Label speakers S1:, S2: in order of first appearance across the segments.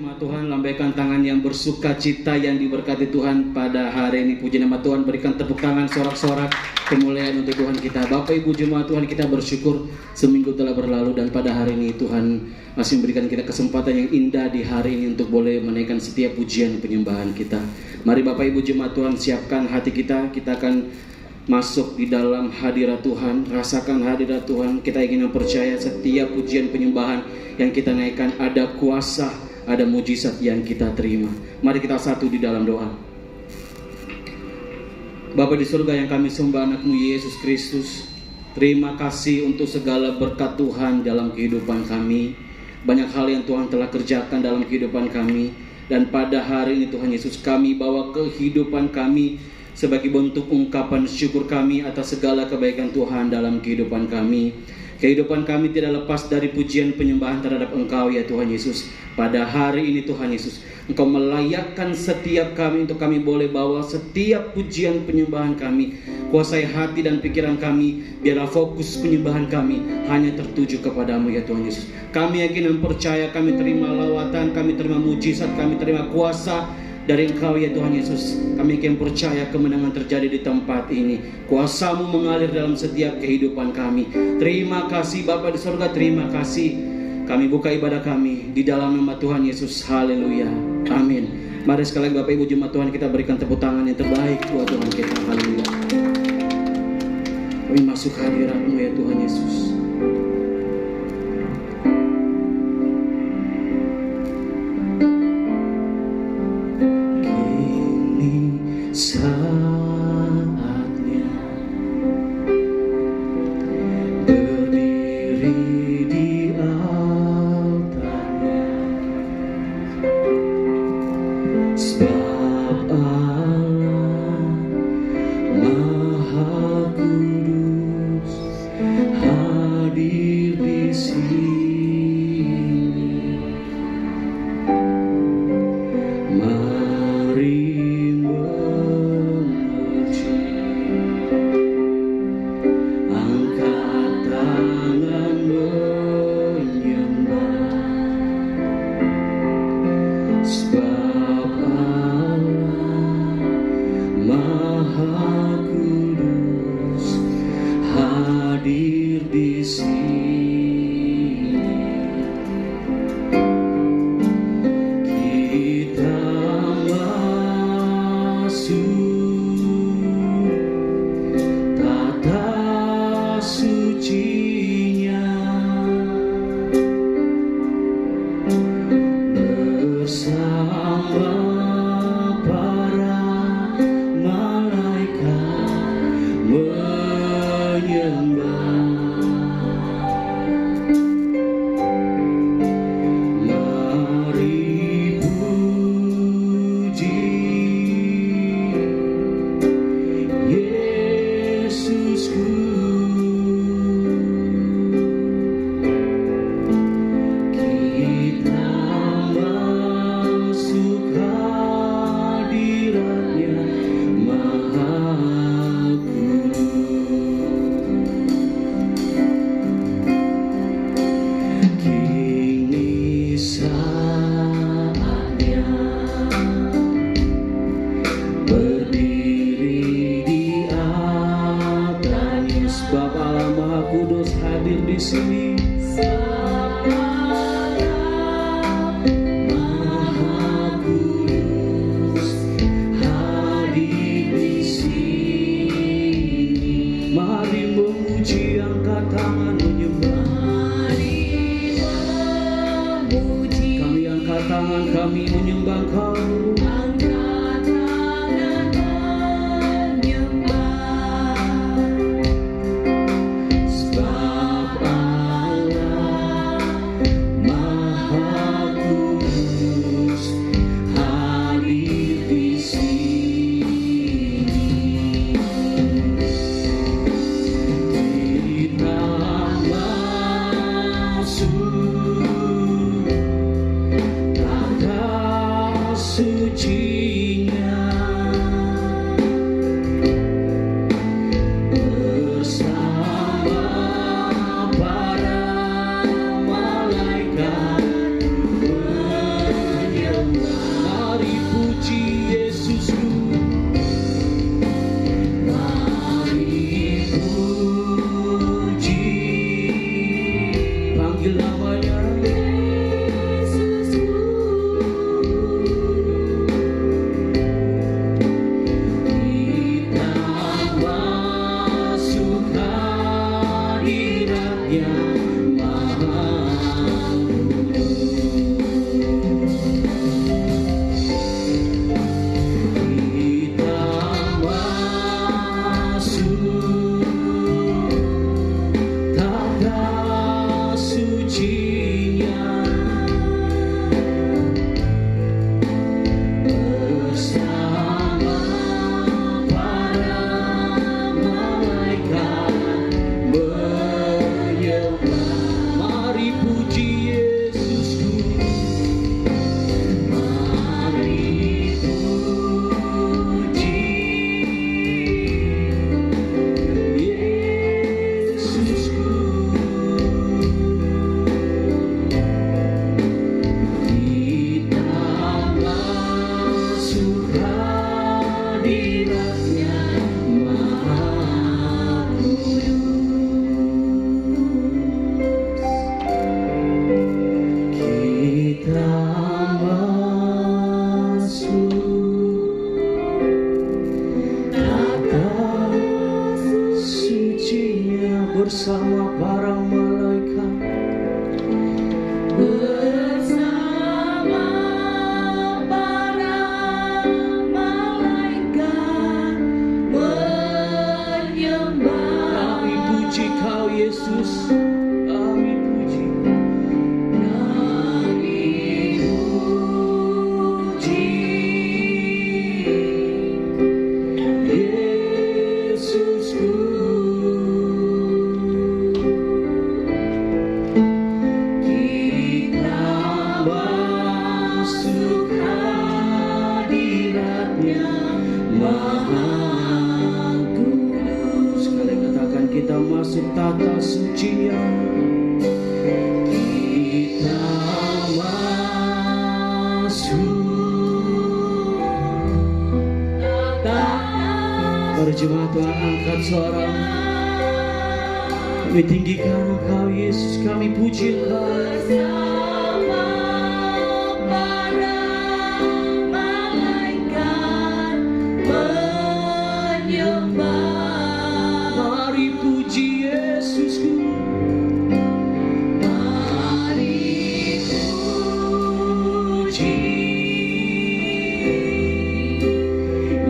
S1: jemaat Tuhan, lambaikan tangan yang bersuka cita yang diberkati Tuhan pada hari ini. Puji nama Tuhan, berikan tepuk tangan sorak-sorak kemuliaan untuk Tuhan kita. Bapak Ibu jemaat Tuhan, kita bersyukur seminggu telah berlalu dan pada hari ini Tuhan masih memberikan kita kesempatan yang indah di hari ini untuk boleh menaikkan setiap pujian penyembahan kita. Mari Bapak Ibu jemaat Tuhan, siapkan hati kita akan masuk di dalam hadirat Tuhan. Rasakan hadirat Tuhan. Kita ingin mempercaya setiap pujian penyembahan yang kita naikkan ada kuasa, ada mujizat yang kita terima. Mari kita satu di dalam doa. Bapa di surga yang kami sembah anak-Mu Yesus Kristus, terima kasih untuk segala berkat Tuhan dalam kehidupan kami. Banyak hal yang Tuhan telah kerjakan dalam kehidupan kami. Dan pada hari ini Tuhan Yesus, kami bawa kehidupan kami sebagai bentuk ungkapan syukur kami atas segala kebaikan Tuhan dalam kehidupan kami. Kehidupan kami tidak lepas dari pujian penyembahan terhadap Engkau ya Tuhan Yesus. Pada hari ini Tuhan Yesus, Engkau melayakkan setiap kami untuk kami boleh bawa setiap pujian penyembahan kami. Kuasai hati dan pikiran kami, biarlah fokus penyembahan kami hanya tertuju kepadamu ya Tuhan Yesus. Kami yakin dan percaya, kami terima lawatan, kami terima mujizat, kami terima kuasa dari Engkau ya Tuhan Yesus. Kami akan percaya kemenangan terjadi di tempat ini. Kuasa-Mu mengalir dalam setiap kehidupan kami. Terima kasih Bapa di surga, terima kasih. Kami buka ibadah kami di dalam nama Tuhan Yesus. Haleluya, amin. Mari sekali lagi Bapak Ibu jemaat Tuhan, kita berikan tepuk tangan yang terbaik buat Tuhan kita. Haleluya. Kami masuk hadirat-Mu ya Tuhan Yesus.
S2: Saatnya berdiri di altarnya, sebab Allah Maha Kudus hadir di sini. masuk hadiratnya Maha Kudus.
S1: Sekali katakan, kita masuk tata suci-Nya.
S2: Kita masuk
S1: Berjemaat Tuhan, angkat suara. Kami tinggikan Engkau Yesus, kami puji Engkau.
S2: bersama para malaikat menyembah.
S1: Mari puji Yesusku.
S2: Mari puji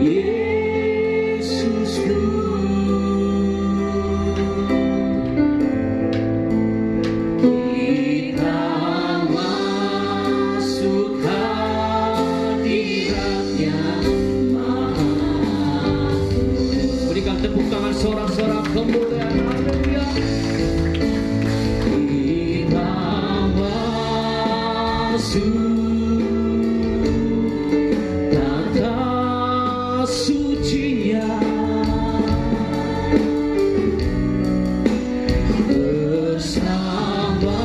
S2: Yesusku. Kita masuk hadiratnya Maha Kudus.
S1: Berikan tepuk tangan sorak-sorak kemuliaan. Haleluya.
S2: Kita masuk tata suci-Nya bersama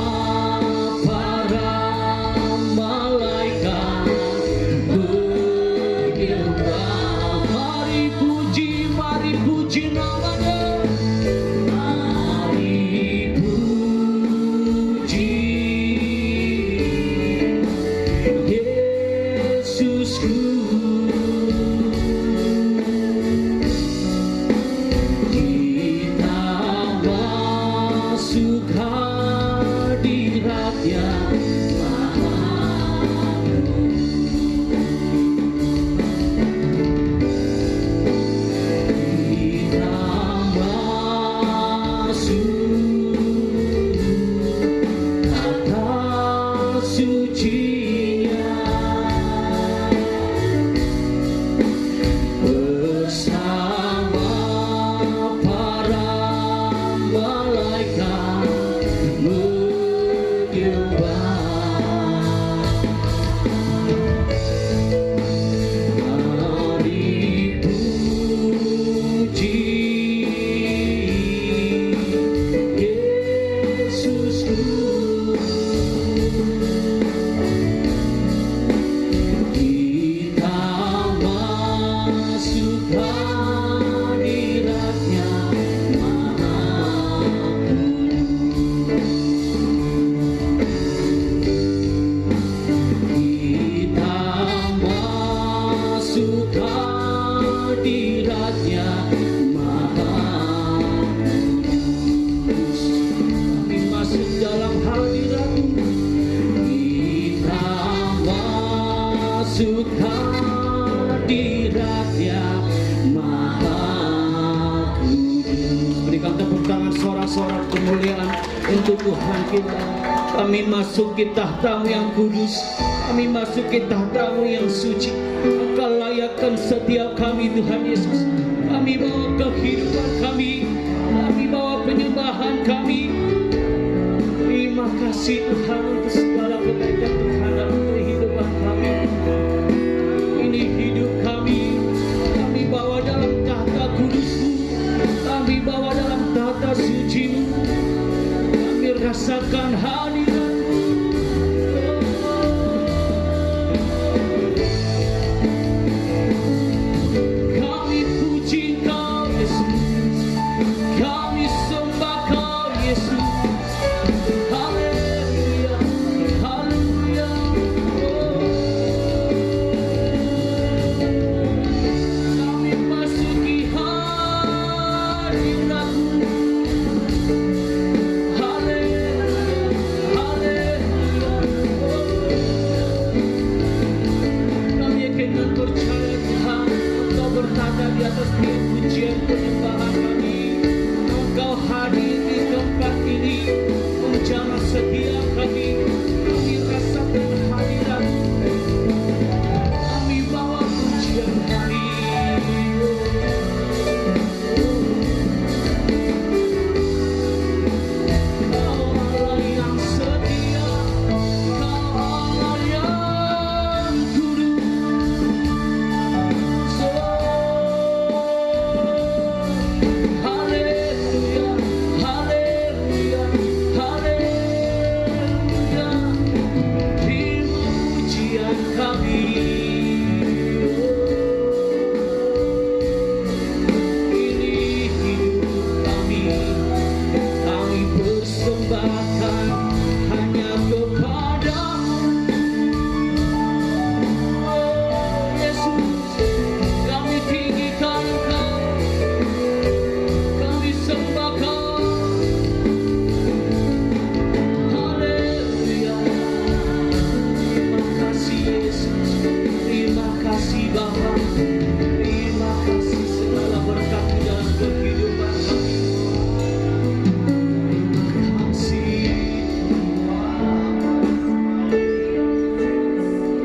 S2: para malaikat menyembah.
S1: Mari puji nama-Nya.
S2: Mari puji Yesusku. Kita masuk hadiratnya Maha Kita masuk tata suci-Nya bersama para malaikat menyembah. Mari puji Yesusku. Kita masuk hadiratnya Maha Kita masuk hadiratnya Maha Kudus.
S1: Kami masuk dalam hadirat-Mu.
S2: Kita masuk hadiratnya Maha Kudus.
S1: Berikan tepuk tangan sorak-sorak kemuliaan untuk Tuhan kita. Kami masuk ke tahta-Mu yang kudus. Kami masuk ke tahta-Mu yang suci. Engkau layakkan setiap kami Tuhan Yesus. Kami bawa kehidupan kami. Kami bawa penyembahan kami. Terima kasih Tuhan untuk segala kebaikan Tuhan dalam kehidupan kami. Ini hidup kami. Kami bawa dalam tahta kudus-Mu. Kami bawa dalam tahta suci-Mu. Kami rasakan hadirat-Mu. Kami puji Kau Yesus. Kami sembah Kau Yesus. Haleluya, haleluya.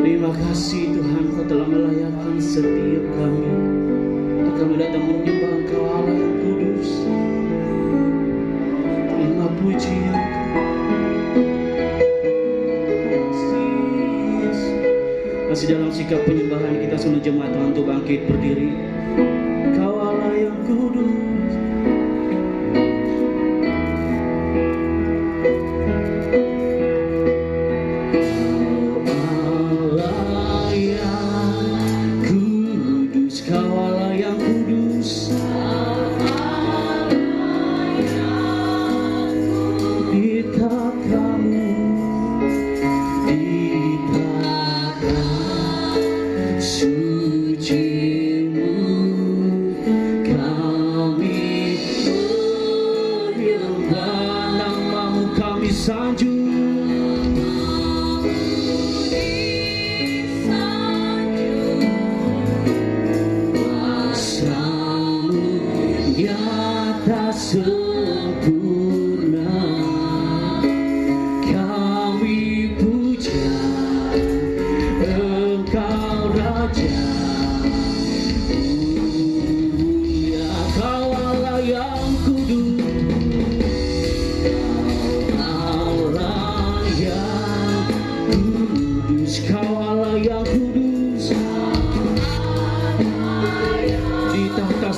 S1: Terima kasih Tuhan, Kau telah melayakkan setiap kami untuk kami datang menyembah Engkau Allah yang kudus. Terima pujian. Masih dalam sikap penyembahan kita semua jemaat Tuhan untuk bangkit berdiri. Kau Allah yang kudus.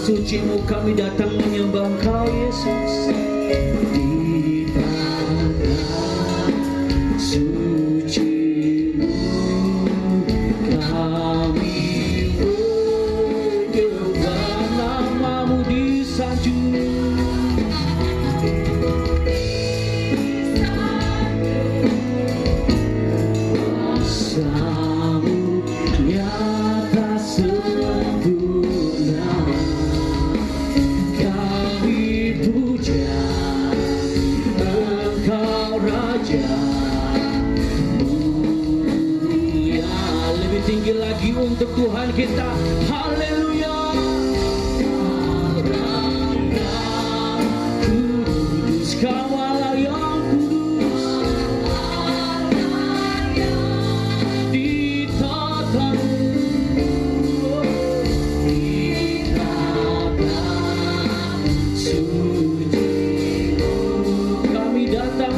S1: Suci-Mu kami datang menyembah Engkau Yesus. Di tanah suci-Mu kami menyembah, nama-Mu disanjung. Kuasa-Mu nyata sempurna. Tinggi lagi untuk Tuhan kita. Haleluya. Kudus, Kau Allah yang kudus. Ditata-Mu, ditata suci-Mu kami datang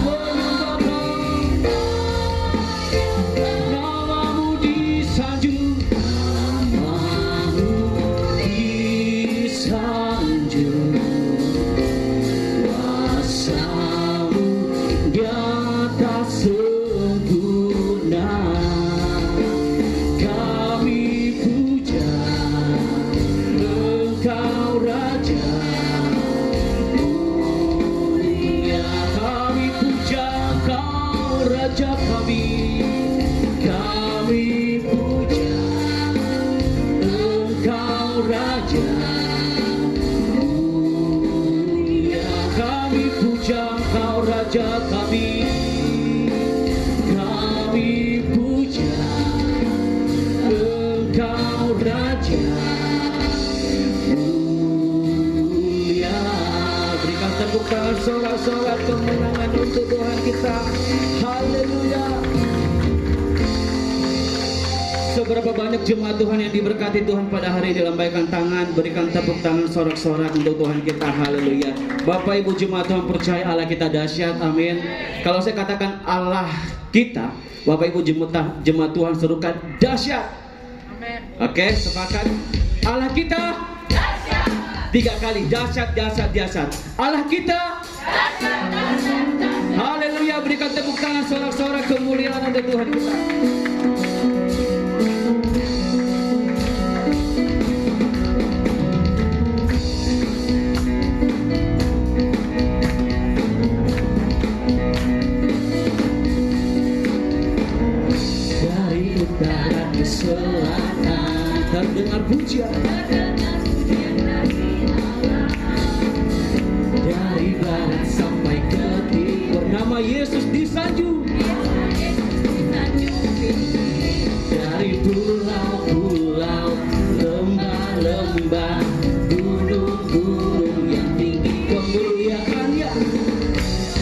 S1: Raja kami, kami puja Engkau Raja mulia. Berikan tepuk tangan sorak-sorak kemenangan untuk Tuhan kita. Haleluya. Seberapa banyak jemaat Tuhan yang diberkati Tuhan pada hari ini, lambaikan tangan, berikan tepuk tangan sorak-sorak untuk Tuhan kita. Haleluya. Bapak Ibu jemaat Tuhan percaya Allah kita dahsyat. Amin. Kalau saya katakan Allah kita, Bapak Ibu jemaat Tuhan serukan dahsyat. Amin. Oke, sepakat. Allah kita dahsyat. 3 kali, dahsyat, dahsyat, dahsyat. Allah kita dahsyat, dahsyat, dahsyat. Haleluya. Berikan tepuk tangan sorak-sorak kemuliaan untuk Tuhan kita.
S2: utara ke selatan,
S1: terdengar pujian
S2: dari barat sampai ke timur.
S1: nama Yesus disanjung
S2: Dari pulau-pulau, lembah-lembah, gunung-gunung yang tinggi,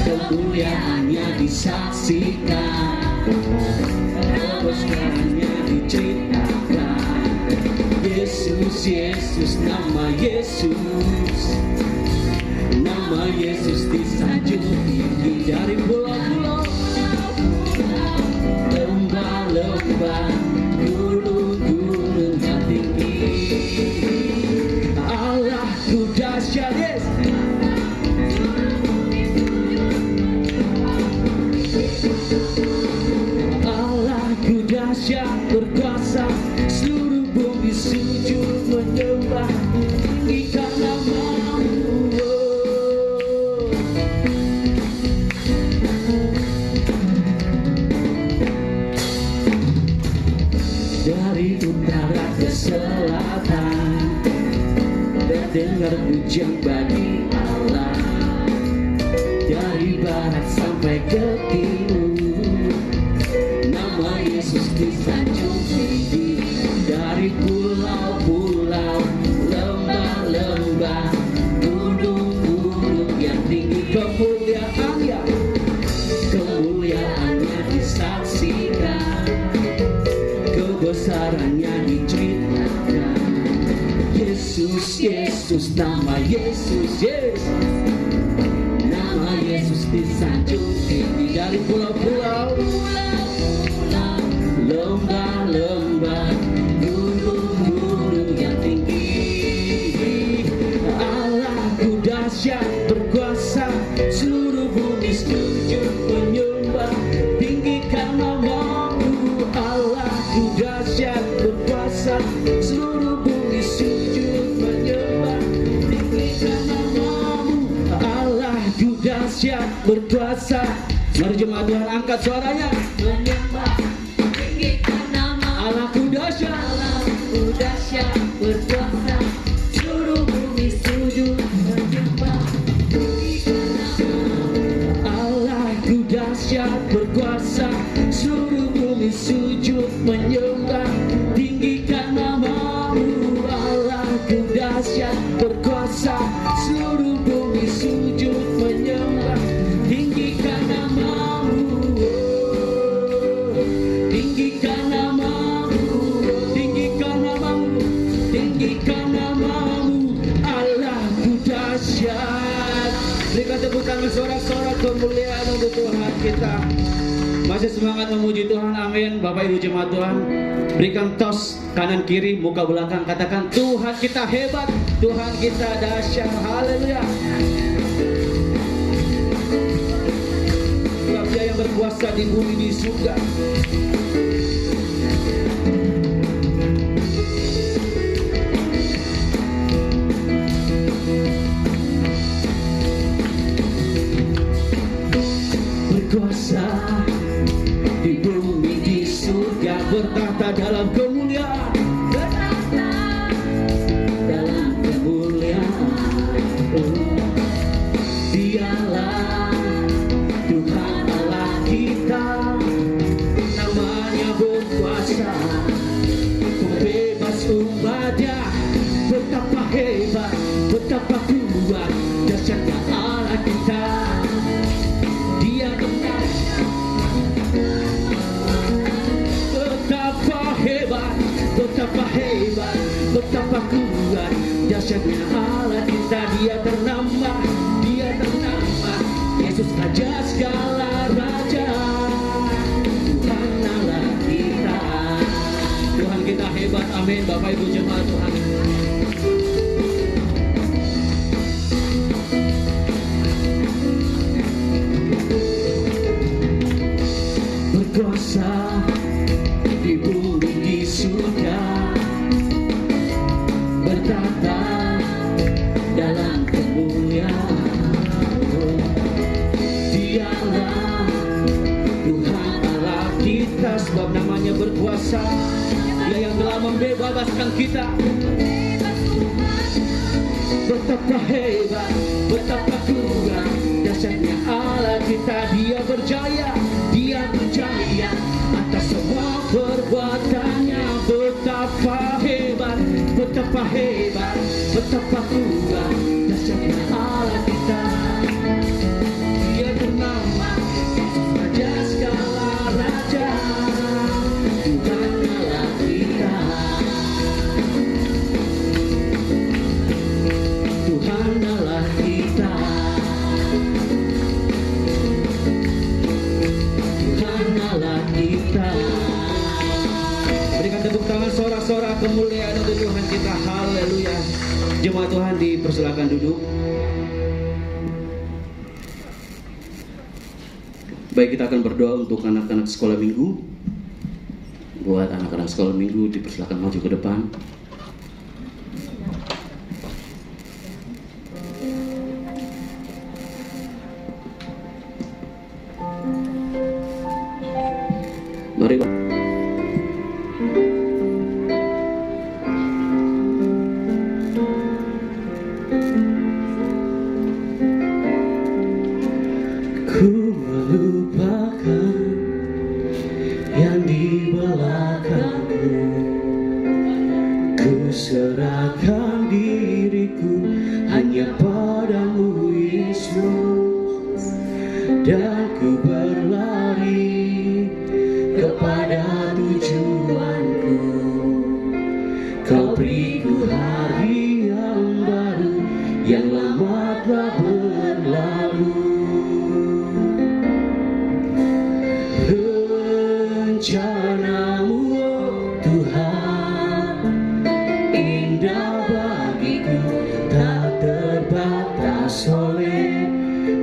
S2: kemuliaannya disaksikan, kebesarannya diceritakan. Yesus, Yesus, nama Yesus disanjung tinggi.
S1: dari pulau-pulau
S2: Lembah-lembah, gunung-gunung yang tinggi.
S1: Allahku dahsyat. Yes.
S2: Allahku dahsyat berkuasa, seluruh bumi sujud menyembah, tinggikan namamu. Dari utara ke selatan, terdengar pujian bagi Allah. Dari barat sampai ke timur, nama Yesus disanjung tinggi. Dari pulau-pulau, lembah-lembah, gunung-gunung yang tinggi, kemuliaannya disaksikan, kebesarannya diceritakan. Yesus, Yesus, nama Yesus, yes. Nama Yesus disanjung tinggi. Dari pulau-pulau, lembah-lembah, gunung-gunung yang tinggi. Allahku dahsyat berkuasa, seluruh bumi sujud menyembah, tinggikan namamu. Allahku dahsyat berkuasa, seluruh bumi sujud menyembah, tinggikan namamu. Allahku dahsyat berkuasa. Mari jemaat Tuhan angkat suaranya, menyembah, tinggikan nama Allahku dahsyat. Allahku dahsyat berkuasa, seluruh bumi sujud menyembah, tinggikan namamu. Allahku dahsyat berkuasa, seluruh bumi sujud menyembah, tinggikan namamu. Allahku dahsyat berkuasa, seluruh bumi sujud menyembah, tinggikan namamu. Tinggikan namamu, tinggikan namamu, tinggikan namamu. Allahku dahsyat. Berikan tepuk tangan sorak-sorak kemuliaan untuk Tuhan kita. Masih semangat memuji Tuhan, amin. Bapak Ibu jemaat Tuhan, berikan tos kanan kiri, muka belakang, katakan Tuhan kita hebat, Tuhan kita dahsyat. Haleluya. Sebab Dia yang berkuasa di bumi di surga. Berkuasa di bumi di surga, bertahta dalam kemuliaan, bertahta dalam kemuliaan. Dialah Tuhan Allah kita, namanya berkuasa, pembebas umatnya. Betapa hebat, betapa kuat, dahsyatnya Allah kita. Dia benar, betapa hebat, betapa hebat, betapa kuat, dahsyatnya Allah kita. Dia ternama, Yesus Raja segala raja, Tuhan Allah kita. Tuhan kita hebat, amin. Bapak Ibu jemaat Tuhan, berkuasa di bumi di surga, bertahta dalam kemuliaan. Dialah Tuhan Allah kita, sebab namanya berkuasa. membebaskan kita. Betapa hebat, betapa kuat, dahsyatnya Allah kita. Dia berjaya atas semua perbuatannya. Betapa hebat, betapa kuat, dahsyatnya Allah kita. Dia bernama Raja segala raja, Tuhan Allah kita. Tuhan Allah kita. Tuhan Allah kita. Berikan tepuk tangan sorak-sorak kemuliaan untuk Tuhan kita. Haleluya. Jemaat Tuhan dipersilakan duduk. Baik, kita akan berdoa untuk anak-anak sekolah minggu. Buat anak-anak sekolah minggu dipersilakan maju ke depan. Mari Pak. Ku melupakan yang di belakangku, ku serahkan diriku hanya padamu Yesus, dan ku berlari kepada tujuanku. Kau beriku hari yang baru, yang lama telah berlalu. Rencanamu, oh Tuhan, indah bagiku, tak terbatas oleh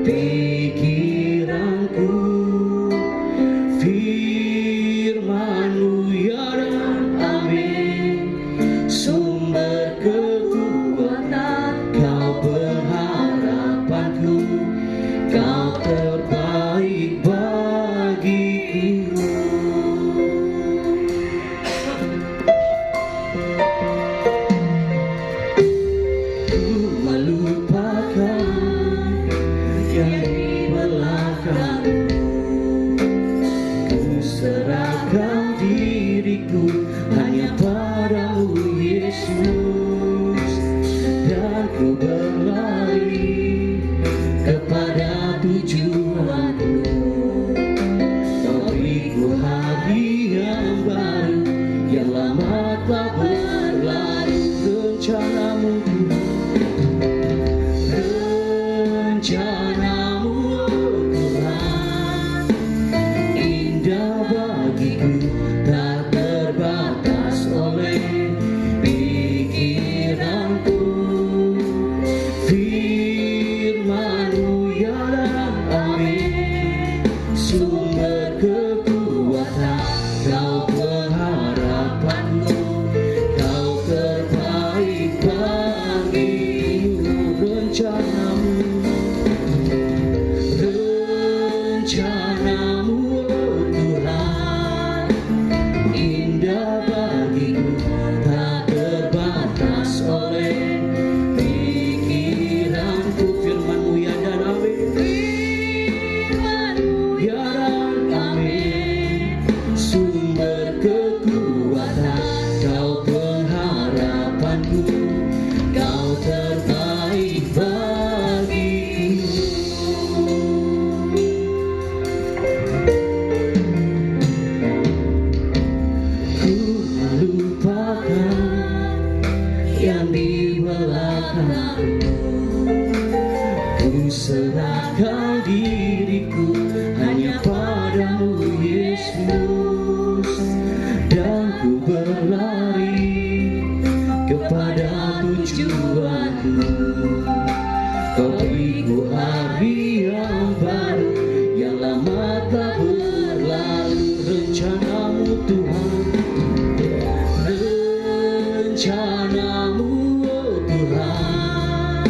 S2: pikiranku. Firman-Mu ya dan amin, sumber kekuatan, Kau pengharapanku, Kau terbaik bagiku. Ku melupakan yang di belakangku, ku serahkan diriku hanya padamu Yesus, dan ku berlari kepada tujuanku. Kau beriku hari yang baru, yang lama telah berlalu. Rencanamu, rencanamu, oh Tuhan, indah bagiku, tak terbatas oleh pikiranku. Firman-Mu ya dan amin, sumber kekuatan, Kau pengharapanku, Kau terbaik bagiku. Rencanamu, rencanamu, oh Tuhan, indah bagiku, tak terbatas oleh pikiranku. Firman-Mu ya dan amin, Firman-Mu ya dan amin, sumber kekuatan, Kau pengharapanku, Kau terbaik bagiku. Ku melupakan yang di belakangku, ku serahkan diriku hanya padamu Yesus, dan ku berlari kepada tujuanku. Kau beriku hari yang baru, yang lama tak berlalu. Rencanamu Tuhan, rencanamu, oh Tuhan,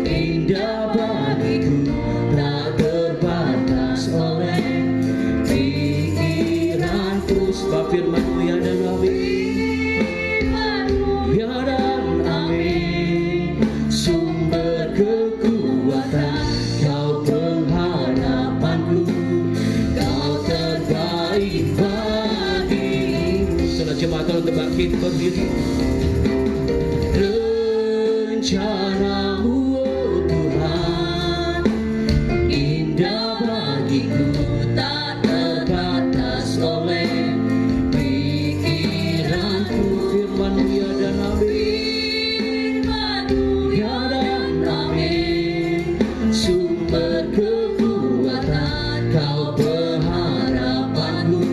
S2: indah bagiku, tak terbatas oleh pikiranku. Sebab firman-Mu ya dan amin,
S1: tolong bangkit berdiri. Rencanamu, oh Tuhan, indah bagiku, tak terbatas oleh pikiranku. Firman-Mu ya dan amin, Firman-Mu ya dan amin. Sumber kekuatan, Kau pengharapanku,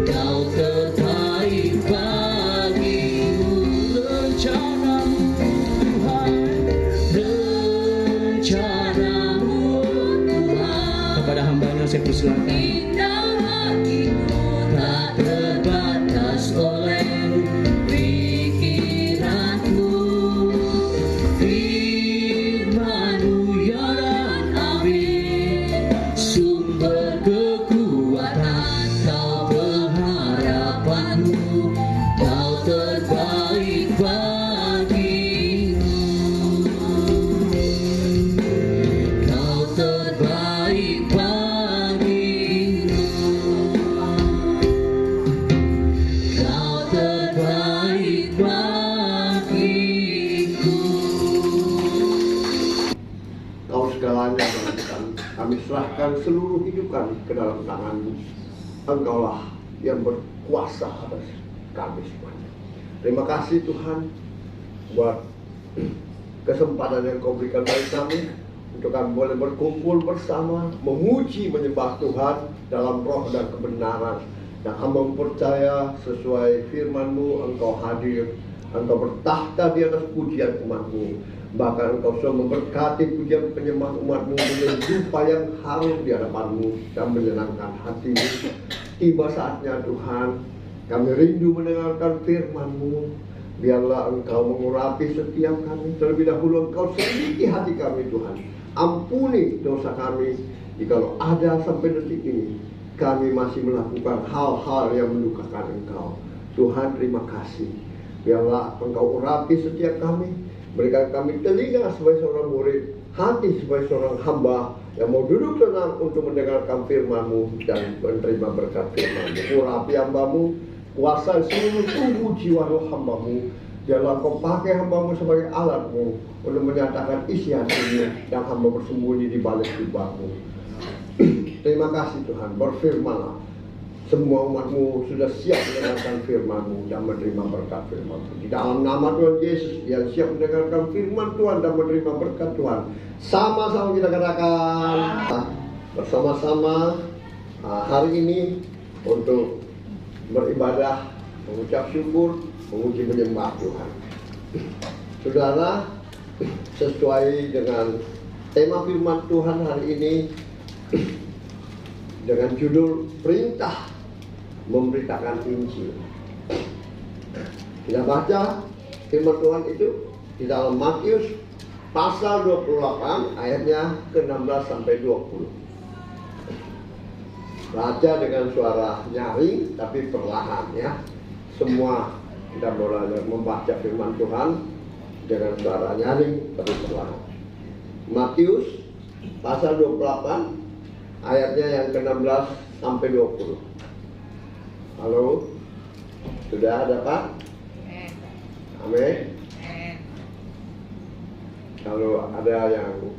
S1: Kau terbaik bagiku. Rencanamu Tuhan, rencanamu Tuhan, kepada hamba-Nya saya persilakan. Indah bagiku, tak terbatas oleh pikiranku. Firman-Mu ya dan amin. Sumber kekuatan, Kau pengharapanku, Kau terbaik bagiku. Kau terbaik bagiku. Kau terbaik bagiku.
S3: Kau segalanya Tuhan, kami serahkan seluruh hidup kami ke dalam tangan-Mu. Engkaulah yang berkuasa atas kami semuanya. Terima kasih Tuhan buat kesempatan yang Kau berikan bagi kami untuk kami boleh berkumpul bersama, memuji, menyembah Tuhan dalam roh dan kebenaran. Dan hamba percaya sesuai firman-Mu, Engkau hadir, Engkau bertahta di atas pujian umat-Mu. Bahkan Engkau sudah memberkati pujian penyembah umat-Mu dengan jumpa yang harum di hadapan-Mu dan menyenangkan hati-Mu. Tiba saatnya Tuhan, kami rindu mendengarkan firman-Mu. Biarlah Engkau mengurapi setiap kami. Terlebih dahulu Engkau selidiki hati kami Tuhan. Ampuni dosa kami jikalau ada sampai detik ini kami masih melakukan hal-hal yang mendukakan Engkau. Tuhan, terima kasih. Biarlah Engkau urapi setiap kami. Berikan kami telinga sebagai seorang murid, hati sebagai seorang hamba yang mau duduk tenang untuk mendengarkan firman-Mu dan menerima berkat firman-Mu. Urapi hamba-Mu, kuasai seluruh tubuh jiwa roh hamba-Mu. Biarlah Kau pakai hamba-Mu sebagai alat-Mu untuk menyatakan isi hati-Mu yang hamba bersembunyi di balik jubah-Mu. Terima kasih Tuhan, berfirman-Lah. Semua umat-Mu sudah siap mendengarkan firman-Mu dan menerima berkat firman-Mu. Di dalam nama Tuhan Yesus yang siap mendengarkan firman Tuhan dan menerima berkat Tuhan. Sama-sama kita katakan bersama-sama hari ini untuk beribadah, mengucap syukur, memuji menyembah Tuhan. Saudara, sesuai dengan tema firman Tuhan hari ini dengan judul perintah memberitakan Injil. Kita baca firman Tuhan itu di dalam Matius pasal 28 ayatnya ke-16 sampai 20. Baca dengan suara nyaring tapi perlahan ya. Semua kita boleh membaca firman Tuhan dengan suara nyaring tapi perlahan. Matius pasal 28 ayatnya yang ke-16 sampai 20. Halo? Sudah ada Pak? Amin. Kalau ada yang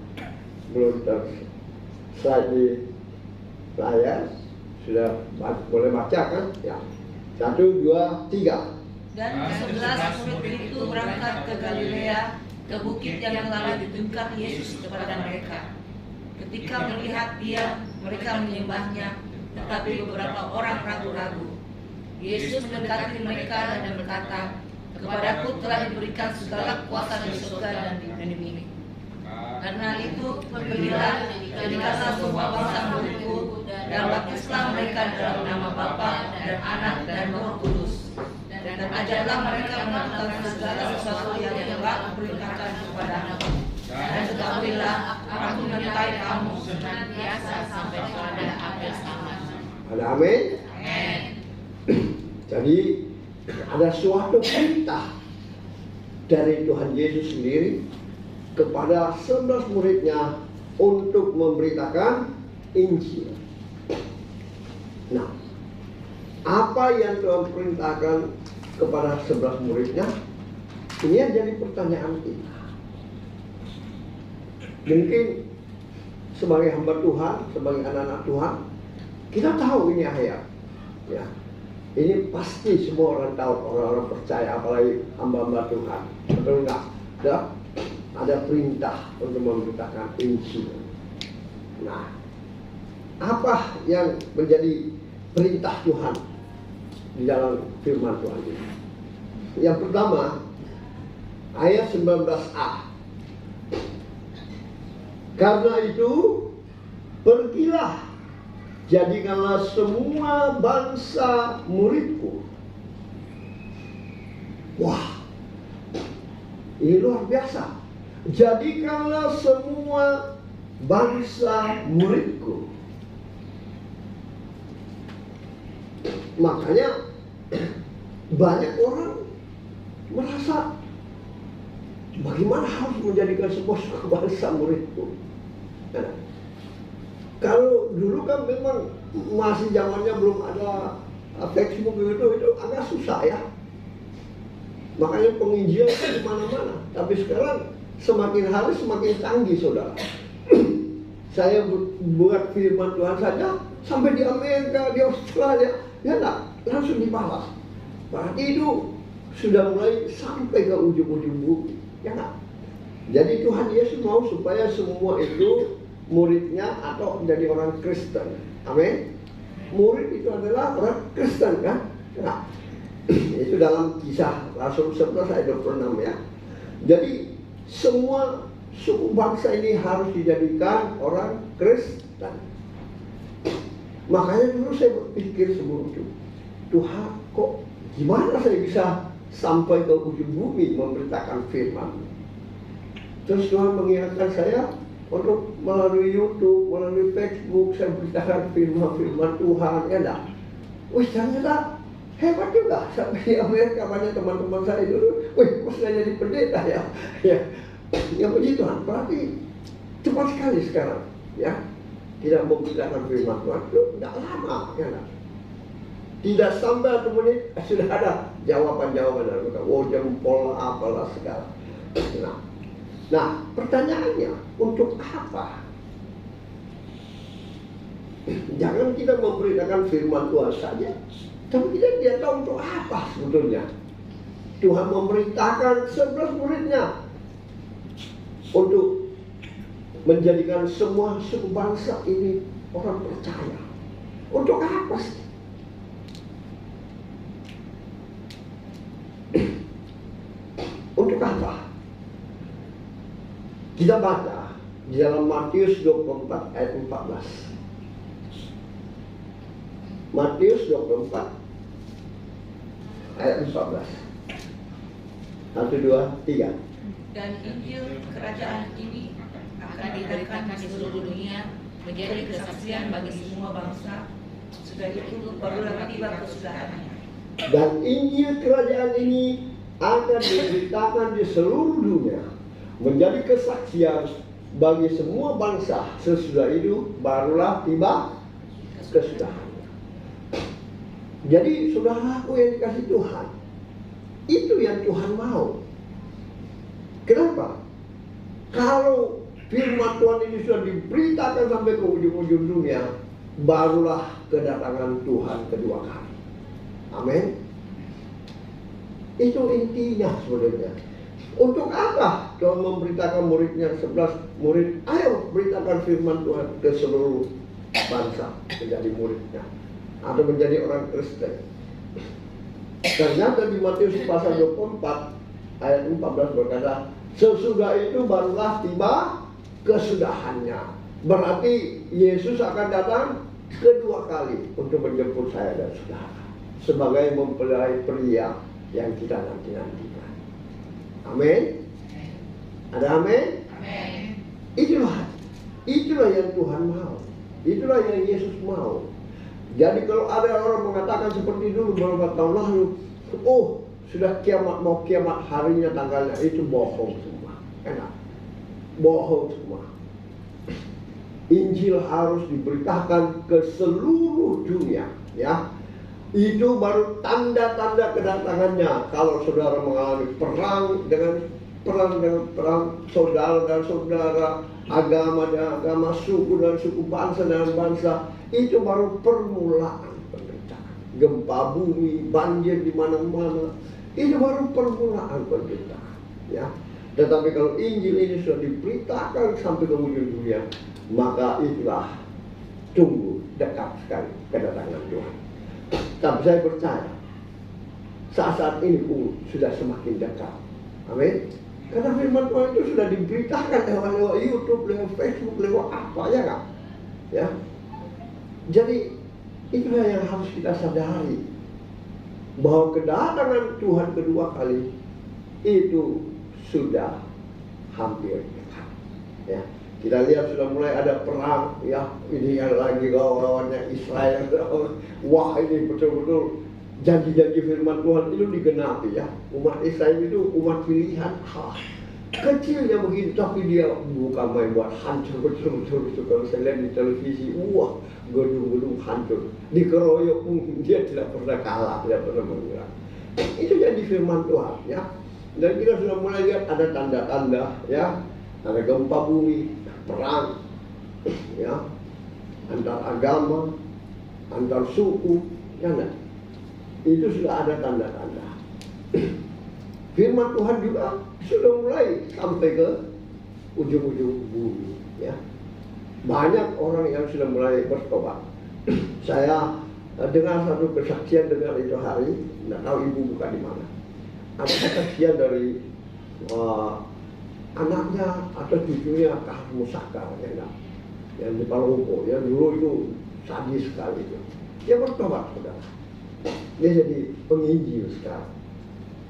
S3: belum terslide di layar, sudah boleh baca kan? Ya. 1, 2, 3.
S4: Dan ke-11 murid itu berangkat ke Galilea, ke bukit yang telah ditunjukkan Yesus kepada mereka. Ketika melihat Dia, mereka menyembahnya, tetapi beberapa orang ragu-ragu. Yesus mendekati mereka dan berkata, "Kepadaku telah diberikan segala kuasa di surga dan di bumi. Karena itu, pergilah, jadikanlah semua bangsa muridku, dan baptislah mereka dalam nama Bapa dan Anak dan Roh Kudus. Dan ajarlah mereka melakukan segala sesuatu yang telah kuperintahkan kepadamu. Dan ketahuilah, aku menyertai kamu senantiasa sampai pada akhir zaman."
S3: Ada amin? Jadi ada suatu perintah dari Tuhan Yesus sendiri kepada 11 muridnya untuk memberitakan Injil. Nah, apa yang Tuhan perintahkan kepada 11 muridnya. Ini yang jadi pertanyaan kita. Mungkin sebagai hamba Tuhan, sebagai anak-anak Tuhan, kita tahu ini ayat. Ya, ini pasti semua orang tahu, orang-orang percaya, apalagi hamba-hamba Tuhan. Betul nggak? Ada perintah untuk memberitakan Injil. Nah, apa yang menjadi perintah Tuhan di dalam firman Tuhan ini? Yang pertama, ayat 19a. Karena itu, pergilah, jadikanlah semua bangsa muridku. Wah, ini luar biasa. Jadikanlah semua bangsa muridku. Makanya banyak orang merasa, bagaimana harus menjadikan semua suku bangsa muridku? Nah, kalau dulu kan memang masih zamannya belum ada Facebook itu agak susah ya. Makanya penginjilan di mana-mana. Tapi sekarang semakin hari semakin canggih, saudara. Saya buat firman Tuhan saja sampai di Amerika, di Australia, ya enggak, langsung dibalas. Berarti itu sudah mulai sampai ke ujung-ujung bumi, ya enggak? Jadi Tuhan Yesus mau supaya semua itu muridnya atau menjadi orang Kristen. Amin. Murid itu adalah orang Kristen, kan? Nah, itu dalam Kisah Rasul 11 ayat 26 ya. Jadi semua suku bangsa ini harus dijadikan orang Kristen. Makanya dulu saya berpikir sebelum itu, Tuhan, kok gimana saya bisa sampai ke ujung bumi memberitakan firman? Terus Tuhan mengingatkan saya untuk melalui YouTube, melalui Facebook, saya beritakan firman-firman Tuhan, ya enggak? Wih, ternyata hebat juga. Sampai di Amerika banyak teman-teman saya dulu, wih, kok sudah jadi pendeta ya? Ya puji Tuhan, berarti cepat sekali sekarang, ya. Tidak memberitakan firman Tuhan itu tidak lama, ya enggak? Tidak sampai 1 menit sudah ada jawaban-jawaban dari mereka. Oh, jempol apalah segala. Nah, pertanyaannya, untuk apa? Jangan kita memberitakan firman Tuhan saja, tapi kita tidak tahu untuk apa sebetulnya. Tuhan memerintahkan 11 muridnya untuk menjadikan semua suku bangsa ini orang percaya. Untuk apa sih? Untuk apa? Kita baca di dalam Matius 24 ayat 14. Matius 24 ayat 14. 1, 2, 3.
S4: Dan Injil kerajaan ini akan diberitakan di seluruh dunia menjadi kesaksian bagi semua bangsa. Sudah itu barulah tiba kesudahannya.
S3: Dan Injil kerajaan ini akan diberitakan di seluruh dunia menjadi kesaksian bagi semua bangsa. Sesudah itu barulah tiba kesudahannya. Jadi saudaraku yang dikasih Tuhan, itu yang Tuhan mau. Kenapa? Kalau firman Tuhan ini sudah diberitakan sampai ke ujung-ujung dunia, barulah kedatangan Tuhan kedua kali. Amin. Itu intinya sebenarnya. Untuk apa Tuhan memberitakan muridnya 11 murid? Ayo beritakan firman Tuhan ke seluruh bangsa menjadi muridnya atau menjadi orang Kristen. Ternyata di Matius pasal 24 ayat 14 berkata, sesudah itu barulah tiba kesudahannya. Berarti Yesus akan datang kedua kali untuk menjemput saya dan saudara sebagai mempelai pria yang kita nanti-nantikan. Amin. Ada amin?
S4: Amin.
S3: Itulah yang Tuhan mau. Itulah yang Yesus mau. Jadi kalau ada orang mengatakan seperti dulu beberapa tahun lalu, oh sudah kiamat, mau kiamat harinya tanggalnya, itu bohong semua. Enak. Bohong semua. Injil harus diberitakan ke seluruh dunia, ya. Itu baru tanda-tanda kedatangannya. Kalau saudara mengalami perang dengan perang, saudara dan saudara, agama dan agama, suku dan suku, bangsa dan bangsa, itu baru permulaan penderitaan. Gempa bumi, banjir di mana-mana, itu baru permulaan penderitaan. Ya. Tetapi kalau Injil ini sudah diberitakan sampai ke ujung dunia, maka itulah tunggu dekat sekali kedatangan Tuhan. Tapi saya percaya saat ini pun sudah semakin dekat. Amin. Karena firman Tuhan itu sudah diberitakan lewat YouTube, lewat Facebook, lewat apa ya kan? Ya. Jadi itulah yang harus kita sadari, bahwa kedatangan Tuhan kedua kali itu sudah hampir dekat. Ya. Kita lihat sudah mulai ada perang, ya, ini yang lagi lawannya Israel. Wah, ini betul-betul janji-janji firman Tuhan itu digenapi, ya. Umat Israel itu umat pilihan. Kecilnya begitu, tapi dia bukan main buat hancur betul-betul. Kalau saya lihat di televisi, wah, gedung-gedung hancur, dikeroyok pun dia tidak pernah kalah, tidak pernah menyerah. Itu jadi firman Tuhan, ya. Dan kita sudah mulai lihat ada tanda-tanda, ya, ada gempa bumi, perang, ya, antar agama, antar suku, ya enggak? Itu sudah ada tanda-tanda. Firman Tuhan juga sudah mulai sampai ke ujung-ujung bumi, ya. Banyak orang yang sudah mulai bertobat. Saya dengar satu kesaksian dengar itu hari, nggak tahu ibu buka di mana. Ada kesaksian dari anaknya atau cucunya Kahar Musaka, ya, yang di Palombo, yang dulu itu sadis sekali itu. Dia bertobat, saudara. Dia jadi penginjil sekarang,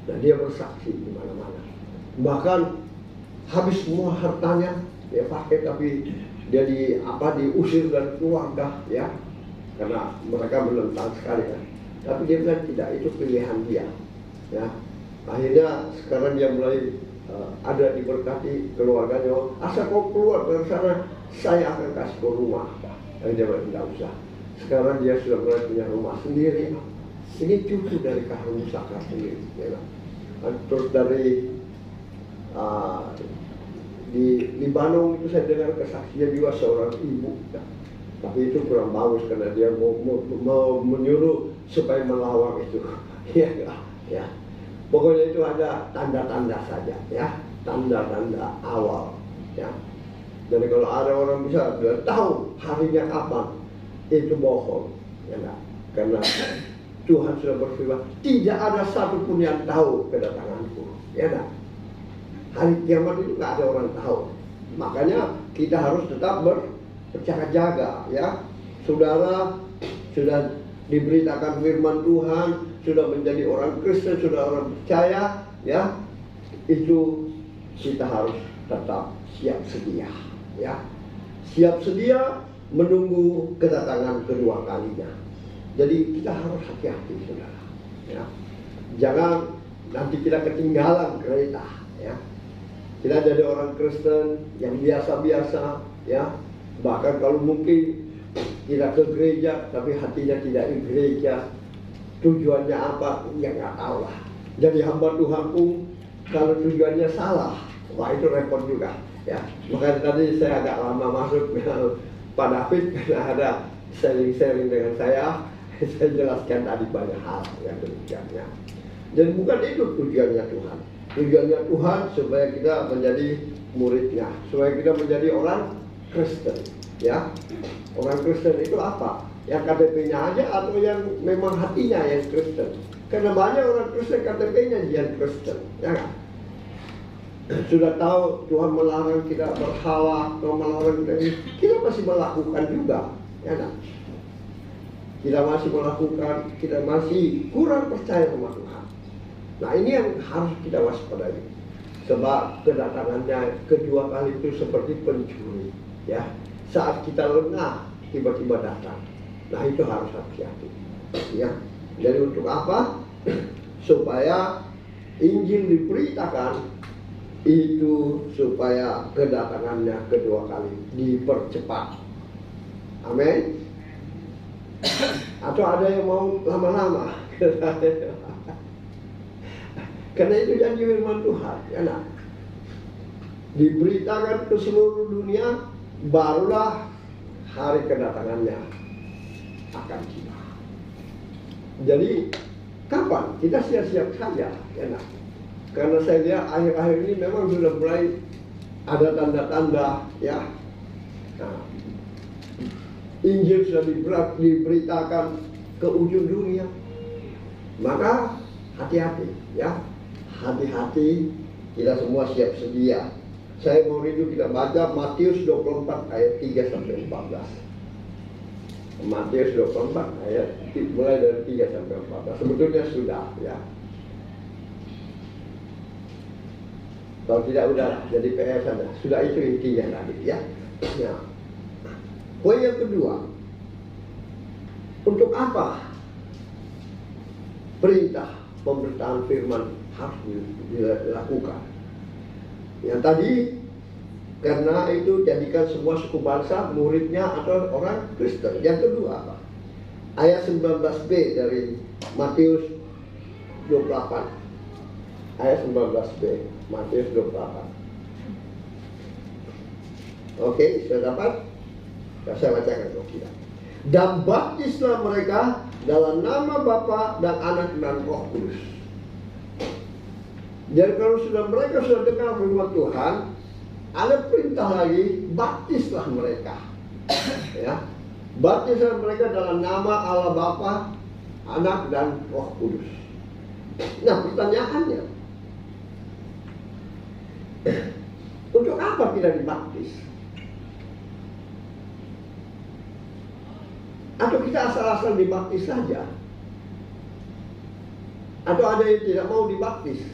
S3: dan dia bersaksi di mana-mana. Bahkan habis semua hartanya dia pakai, tapi dia diusir dari keluarga, ya, karena mereka menentang sekali kan. Tapi dia bilang tidak, itu pilihan dia, ya. Akhirnya sekarang dia mulai ada diberkati keluarganya. Asal kau keluar dari sana, saya akan kasih kau rumah. Tapi dia bilang tidak usah. Sekarang dia sudah mulai punya rumah sendiri. Ini cucu dari Kahar Musaka sendiri, ya. Terus dari di Bandung itu saya dengar kesaksian juga seorang ibu, ya. Tapi itu kurang bagus karena dia mau menyuruh supaya melawang itu. Ya, ya. Pokoknya itu ada tanda-tanda saja, ya, tanda-tanda awal, ya. Jadi kalau ada orang bisa tahu harinya kapan, itu bohong, ya enggak? Karena Tuhan sudah berfirman, tidak ada satupun yang tahu kedatanganku, ya enggak? Hari kiamat itu nggak ada orang tahu. Makanya kita harus tetap berjaga-jaga, ya. Saudara sudah diberitakan firman Tuhan, sudah menjadi orang Kristen, sudah orang percaya, ya, itu kita harus tetap siap sedia, ya, siap sedia menunggu kedatangan kedua kalinya. Jadi kita harus hati-hati, saudara, ya, jangan nanti kita ketinggalan kereta, ya. Kita jadi orang Kristen yang biasa-biasa, ya, bahkan kalau mungkin tidak ke gereja, tapi hatinya tidak di gereja. Tujuannya apa? Ya nggak tahu lah. Jadi hamba Tuhan pun kalau tujuannya salah, wah itu repot juga, ya. Makanya tadi saya agak lama masuk Pak David karena ada sharing-sharing dengan saya jelaskan tadi banyak hal yang demikian, ya. Jadi bukan itu tujuannya Tuhan. Tujuannya Tuhan supaya kita menjadi muridnya, supaya kita menjadi orang Kristen, ya. Orang Kristen itu apa? Yang KTP-nya aja atau yang memang hatinya yang Kristen? Karena banyak orang Kristen KTP-nya yang Kristen, ya kan? Sudah tahu Tuhan melarang kita berhala, melarang kita masih melakukan juga, ya kan? Kita masih melakukan, kita masih kurang percaya sama Tuhan. Nah ini yang harus kita waspadai. Sebab kedatangannya kedua kali itu seperti pencuri, ya. Saat kita lengah tiba-tiba datang. Nah itu harus hati-hati, ya. Jadi untuk apa? Supaya Injil diberitakan itu supaya kedatangannya kedua kali dipercepat. Amin. Atau ada yang mau lama-lama. Karena itu janji firman Tuhan, ya nak. Diberitakan ke seluruh dunia, barulah hari kedatangannya akan tiba. Jadi kapan? Kita siap-siap saja, ya nak. Karena saya lihat akhir-akhir ini memang sudah mulai ada tanda-tanda, ya. Nah, Injil sudah diberitakan ke ujung dunia. Maka hati-hati, ya. Hati-hati, kita semua siap sedia. Saya mau rindu kita baca Matius 24 ayat 3 sampai 14. Matius 24 ayat mulai dari 3 sampai 14. Sebetulnya sudah, ya. Kalau tidak udah jadi PR saja. Sudah itu intinya tadi, ya. Ya. Poin yang kedua, untuk apa perintah pemberitaan firman harus dilakukan? Yang tadi, karena itu jadikan semua suku bangsa muridnya atau orang Kristen. Yang kedua apa? Ayat 19b dari Matius 28. Ayat 19b Matius 28. Oke, sudah dapat? Saya bacakan untuk kita. Dan baptislah mereka dalam nama Bapa dan Anak dan Roh Kudus. Jadi kalau mereka sudah dengar firman Tuhan, ada perintah lagi, baptislah mereka. Ya, baptislah mereka dalam nama Allah Bapa, Anak dan Roh Kudus. Nah, pertanyaannya, untuk apa kita dibaptis? Atau kita asal-asal dibaptis saja? Atau ada yang tidak mau dibaptis?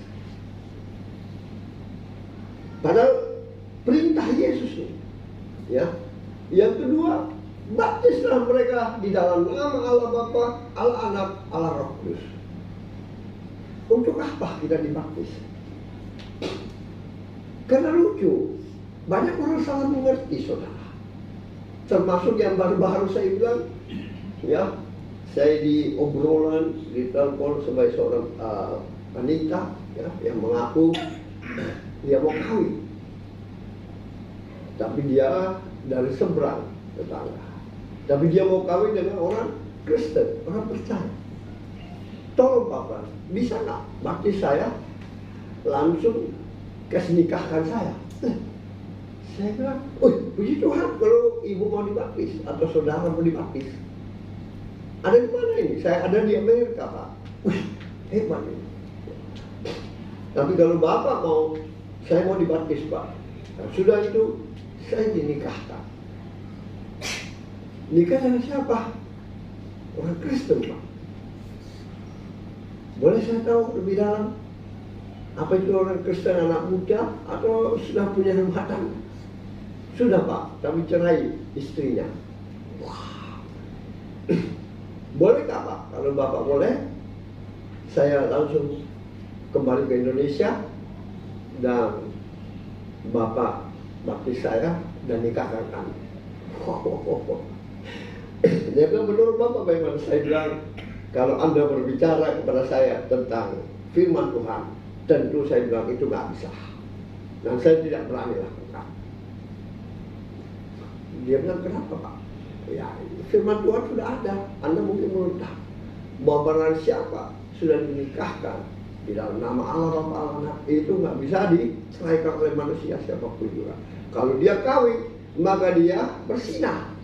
S3: Padahal perintah Yesus ini, ya. Yang kedua, baptislah mereka di dalam nama Allah Bapa, Allah Anak, Allah Roh Kudus. Untuk apa kita dibaptis? Karena lucu, banyak orang salah mengerti, saudara. Termasuk yang baru-baru saya bilang, ya, saya di obrolan, di telepon sebagai seorang wanita, ya, yang mengaku dia mau kawin, tapi dia dari seberang tetangga. Tapi dia mau kawin dengan orang Kristen, orang percaya. Tolong Bapak, bisa nggak baptis saya langsung kasih nikahkan saya? Saya bilang, puji Tuhan kalau ibu mau dibaptis atau saudara mau dibaptis. Ada di mana ini? Saya ada di Amerika, Pak. Hebat ini. Tapi kalau Bapak mau, saya mau dibaptis, Pak. Nah, sudah itu, saya dinikahkan. Nikah dengan siapa? Orang Kristen, Pak. Boleh saya tahu lebih dalam? Apa itu orang Kristen anak muda atau sudah punya rumah tangga? Sudah, Pak, tapi cerai istrinya. Wah. Boleh nggak, Pak? Kalau Bapak boleh, saya langsung kembali ke Indonesia dan Bapak baptis saya dan nikahkan kami. Dia bilang, menurut Bapak bagaimana? Saya bilang, kalau Anda berbicara kepada saya tentang firman Tuhan, tentu saya bilang itu nggak bisa. Dan saya tidak berani lakukan. Dia bilang, kenapa, Pak? Ya, firman Tuhan sudah ada. Anda mungkin belum tahu bahwa barang siapa sudah dinikahkan di dalam nama Allah Bapa, Allah Anak, itu nggak bisa diceraikan oleh manusia siapapun juga. Kalau dia kawin, maka dia bersinah.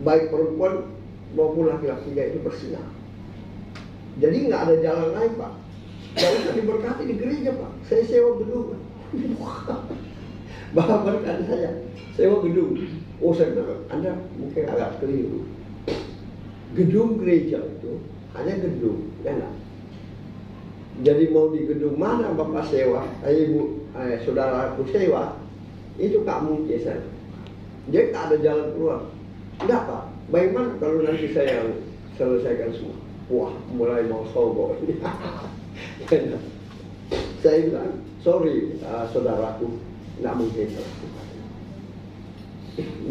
S3: Baik perempuan maupun laki-lakinya itu bersinah. Jadi nggak ada jalan lain, Pak. Nggak usah diberkati di gereja, Pak. Saya sewa gedung. Bapak berkati saya sewa gedung. Oh, saya bilang, Anda mungkin agak keliru. Gedung gereja itu hanya gedung, ya enggak? Jadi mau di gedung mana Bapak sewa, saudara aku sewa, itu tak mungkin saya. Jadi tak ada jalan keluar. Enggak, Pak. Bagaimana kalau nanti saya selesaikan semua? Wah, mulai mau sombong. Saya bilang, sorry saudaraku, nggak mungkin.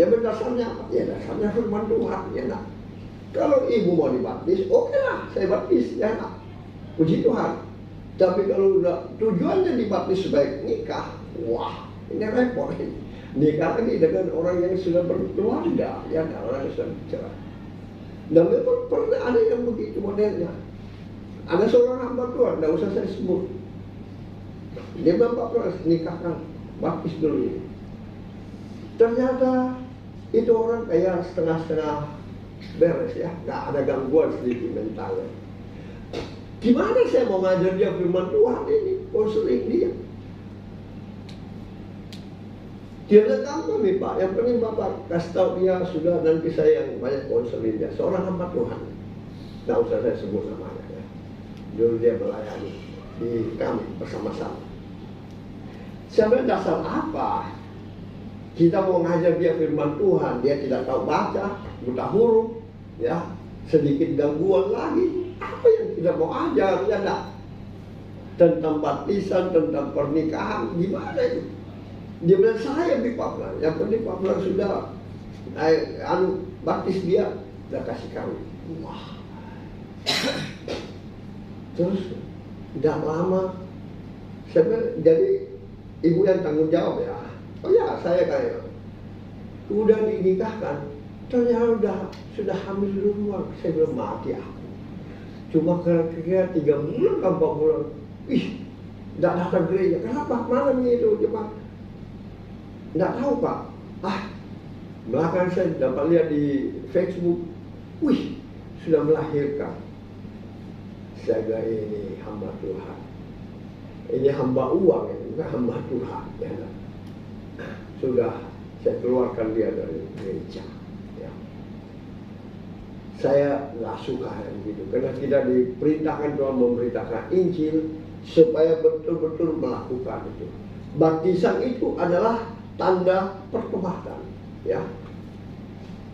S3: Ya, dasarnya apa? Ya dasarnya firman Tuhan, ya enggak. Kalau ibu mau dibaptis, oke lah, saya baptis, ya nak. Puji Tuhan. Tapi kalau udah tujuannya dibaptis sebagai nikah, wah, ini repot. Nikah ini dengan orang yang sudah berkeluarga, ya, orang yang sudah bercerai. Dan memang pernah ada yang begitu modelnya. Ada seorang hamba Tuhan, tidak usah saya sebut. Dia bapak pernah nikahkan, baptis dulu. Ternyata itu orang kayak setengah-setengah beres ya, nggak ada gangguan sedikit mentalnya. Gimana saya mau ngajar dia firman Tuhan ini, konseling dia? Dia datang kami Pak, yang penting Bapak kasih tahu dia sudah, nanti saya yang banyak konseling dia. Seorang hamba Tuhan, nggak usah saya sebut namanya ya. Dulu dia melayani di kami bersama-sama. Sebenarnya dasar apa? Kita mau ngajar dia firman Tuhan, dia tidak tahu baca, buta huruf, ya, sedikit gangguan lagi. Apa yang kita mau ajar, ya enggak? Tentang baptisan, tentang pernikahan, gimana itu? Dia bilang saya di Papua, yang penting Papua sudah baptis dia, udah kasih kawin. Wah. Terus tidak lama, jadi ibu yang tanggung jawab ya. Oh ya, saya kayak udah dinikahkan, ternyata sudah hamil duluan. Saya belum mati aku. Cuma kira-kira 3 bulan, 4 bulan. Ih, tidak datang gereja. Kenapa? Malam itu cuma tidak tahu Pak. Belakang saya dapat lihat di Facebook. Wih, sudah melahirkan. Saya bilang ini hamba Tuhan. Ini hamba uang, bukan hamba Tuhan. Ya. Sudah saya keluarkan dia dari gereja. Ya. Saya nggak suka yang begitu, karena tidak diperintahkan Tuhan memberitakan Injil supaya betul-betul melakukan itu. Baptisan itu adalah tanda pertobatan. Ya.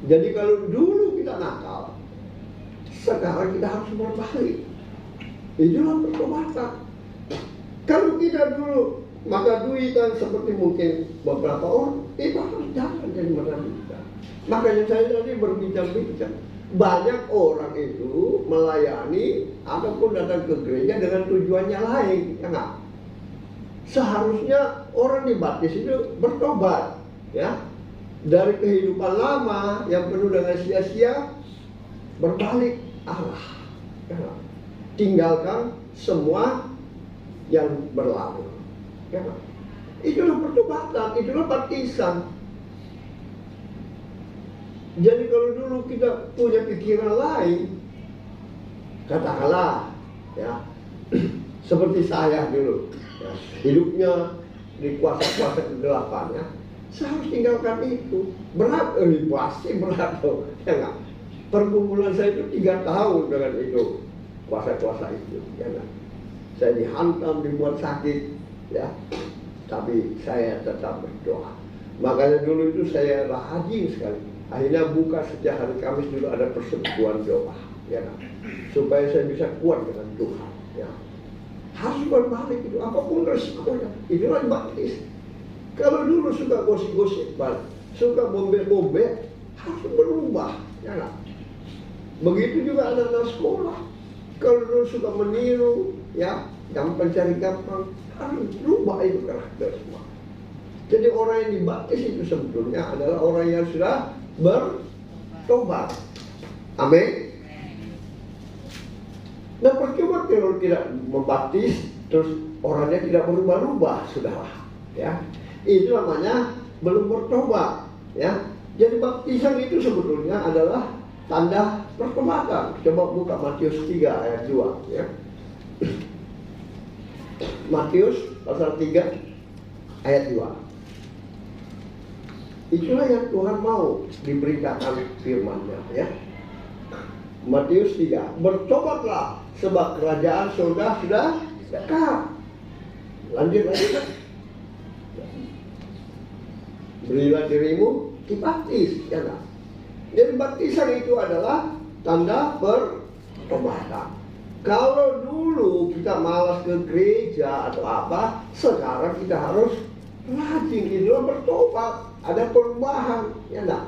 S3: Jadi kalau dulu kita nakal, sekarang kita harus berbalik. Itulah pertobatan. Kalau kita dulu maka duitan seperti mungkin beberapa orang, itu harus jangan jadi menderita. Makanya saya tadi berbincang-bincang. Banyak orang itu melayani ataupun datang ke gereja dengan tujuannya lain, ya enggak? Seharusnya orang dibaptis itu bertobat, ya, dari kehidupan lama yang penuh dengan sia-sia, berbalik arah, ya, tinggalkan semua yang berlalu. Ya, itulah pertobatan, itulah baptisan. Jadi kalau dulu kita punya pikiran lain, katakanlah, ya, seperti saya dulu, ya, hidupnya di kuasa-kuasa kegelapan, ya, saya harus tinggalkan itu. Berat, pasti berat tuh, ya nggak? Pergumulan saya itu 3 tahun dengan itu, kuasa-kuasa itu, ya nggak? Saya dihantam, dibuat sakit. Ya, tapi saya tetap berdoa. Makanya dulu itu saya rajin sekali. Akhirnya buka setiap hari Kamis dulu ada persekutuan doa, ya, supaya saya bisa kuat dengan Tuhan. Ya, harus berbalik itu, apapun resikonya. Itulah baptis. Kalau dulu suka gosip-gosip, suka bombe-bombe, harus berubah. Ya, begitu juga anak-anak sekolah. Kalau dulu suka meniru, ya, gampang cari gampang, harus berubah itu karakter semua. Jadi orang yang dibaptis itu sebetulnya adalah orang yang sudah bertobat. Amin. Nah, percuma kalau tidak membaptis terus orangnya tidak berubah-ubah, sudahlah. Ya, itu namanya belum bertobat. Ya, jadi baptisan itu sebetulnya adalah tanda pertobatan. Coba buka Matius 3 ayat 2. Ya. Matius pasal 3 ayat 2. Itulah yang Tuhan mau diberitakan firman-Nya, ya. Matius 3, bertobatlah sebab kerajaan surga sudah dekat. Lanjut. Berilah dirimu dibaptis, ya kan? Jadi baptisan itu adalah tanda pertobatan. Kalau dulu kita malas ke gereja atau apa, sekarang kita harus rajin itu bertobat, ada perubahan, ya enggak?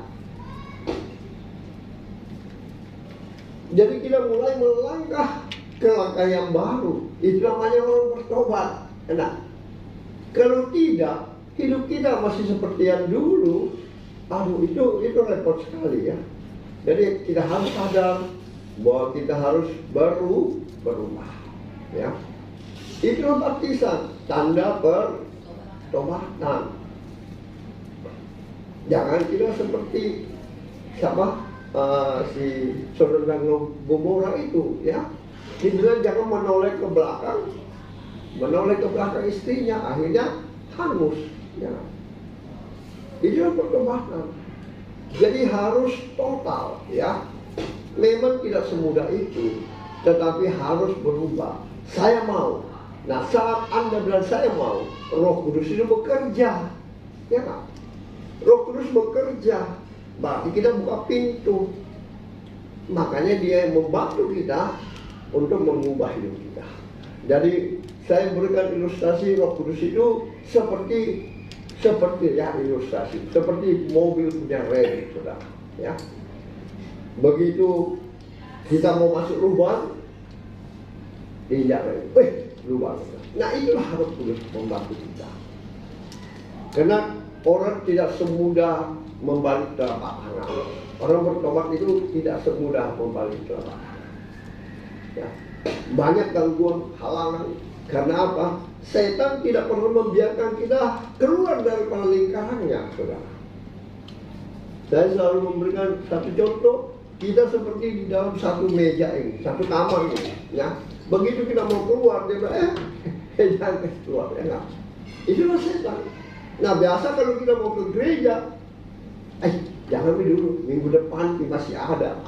S3: Jadi kita mulai melangkah ke langkah yang baru. Itu namanya orang bertobat. Nah, kalau tidak, hidup kita masih seperti yang dulu. Aduh, itu repot sekali ya. Jadi kita harus sadar bahwa kita harus berubah. Ya, itu baptisan, tanda pertobatan. Jangan kita seperti siapa si Sodom dan Gomora itu, ya. Dibilang jangan menoleh ke belakang istrinya, akhirnya hangus. Ya. Itu pertobatan. Jadi harus total, ya. Memang tidak semudah itu, tetapi harus berubah. Saya mau. Nah, saat Anda bilang saya mau, Roh Kudus itu bekerja, ya kan? Roh Kudus bekerja, berarti kita buka pintu. Makanya Dia yang membantu kita untuk mengubah hidup kita. Jadi saya berikan ilustrasi Roh Kudus itu seperti ya ilustrasi, seperti mobil punya rem, saudara. Ya, begitu kita mau masuk lubang, injak rem, lubang. Nah, itulah Roh Kudus membantu kita. Karena orang tidak semudah membalik telapak tangan. Orang bertobat itu tidak semudah membalik telapak tangan. Ya. Banyak gangguan, halangan. Karena apa? Setan tidak pernah membiarkan kita keluar dari lingkarannya, saudara. Saya selalu memberikan satu contoh. Kita seperti di dalam satu meja ini, satu kamar ini, ya. Begitu kita mau keluar, dia bilang, jangan keluar, ya enggak. Itulah setan. Nah, biasa kalau kita mau ke gereja, jangan dulu, minggu depan masih ada,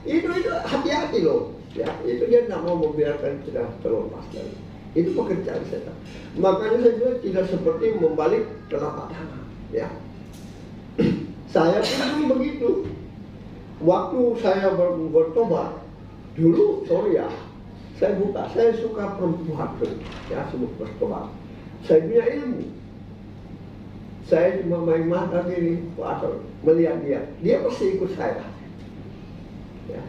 S3: itu hati-hati loh. Ya, itu dia tidak mau membiarkan kita terlepas dari. Itu pekerjaan setan. Makanya saya bilang tidak seperti membalik telapak tangan. Ya, saya pun begitu. Waktu saya bertobat, dulu sorry ya, saya suka perempuan, ya sebut bertobat. Saya punya ilmu. Saya cuma main mata gini, melihat dia pasti ikut saya. Ya.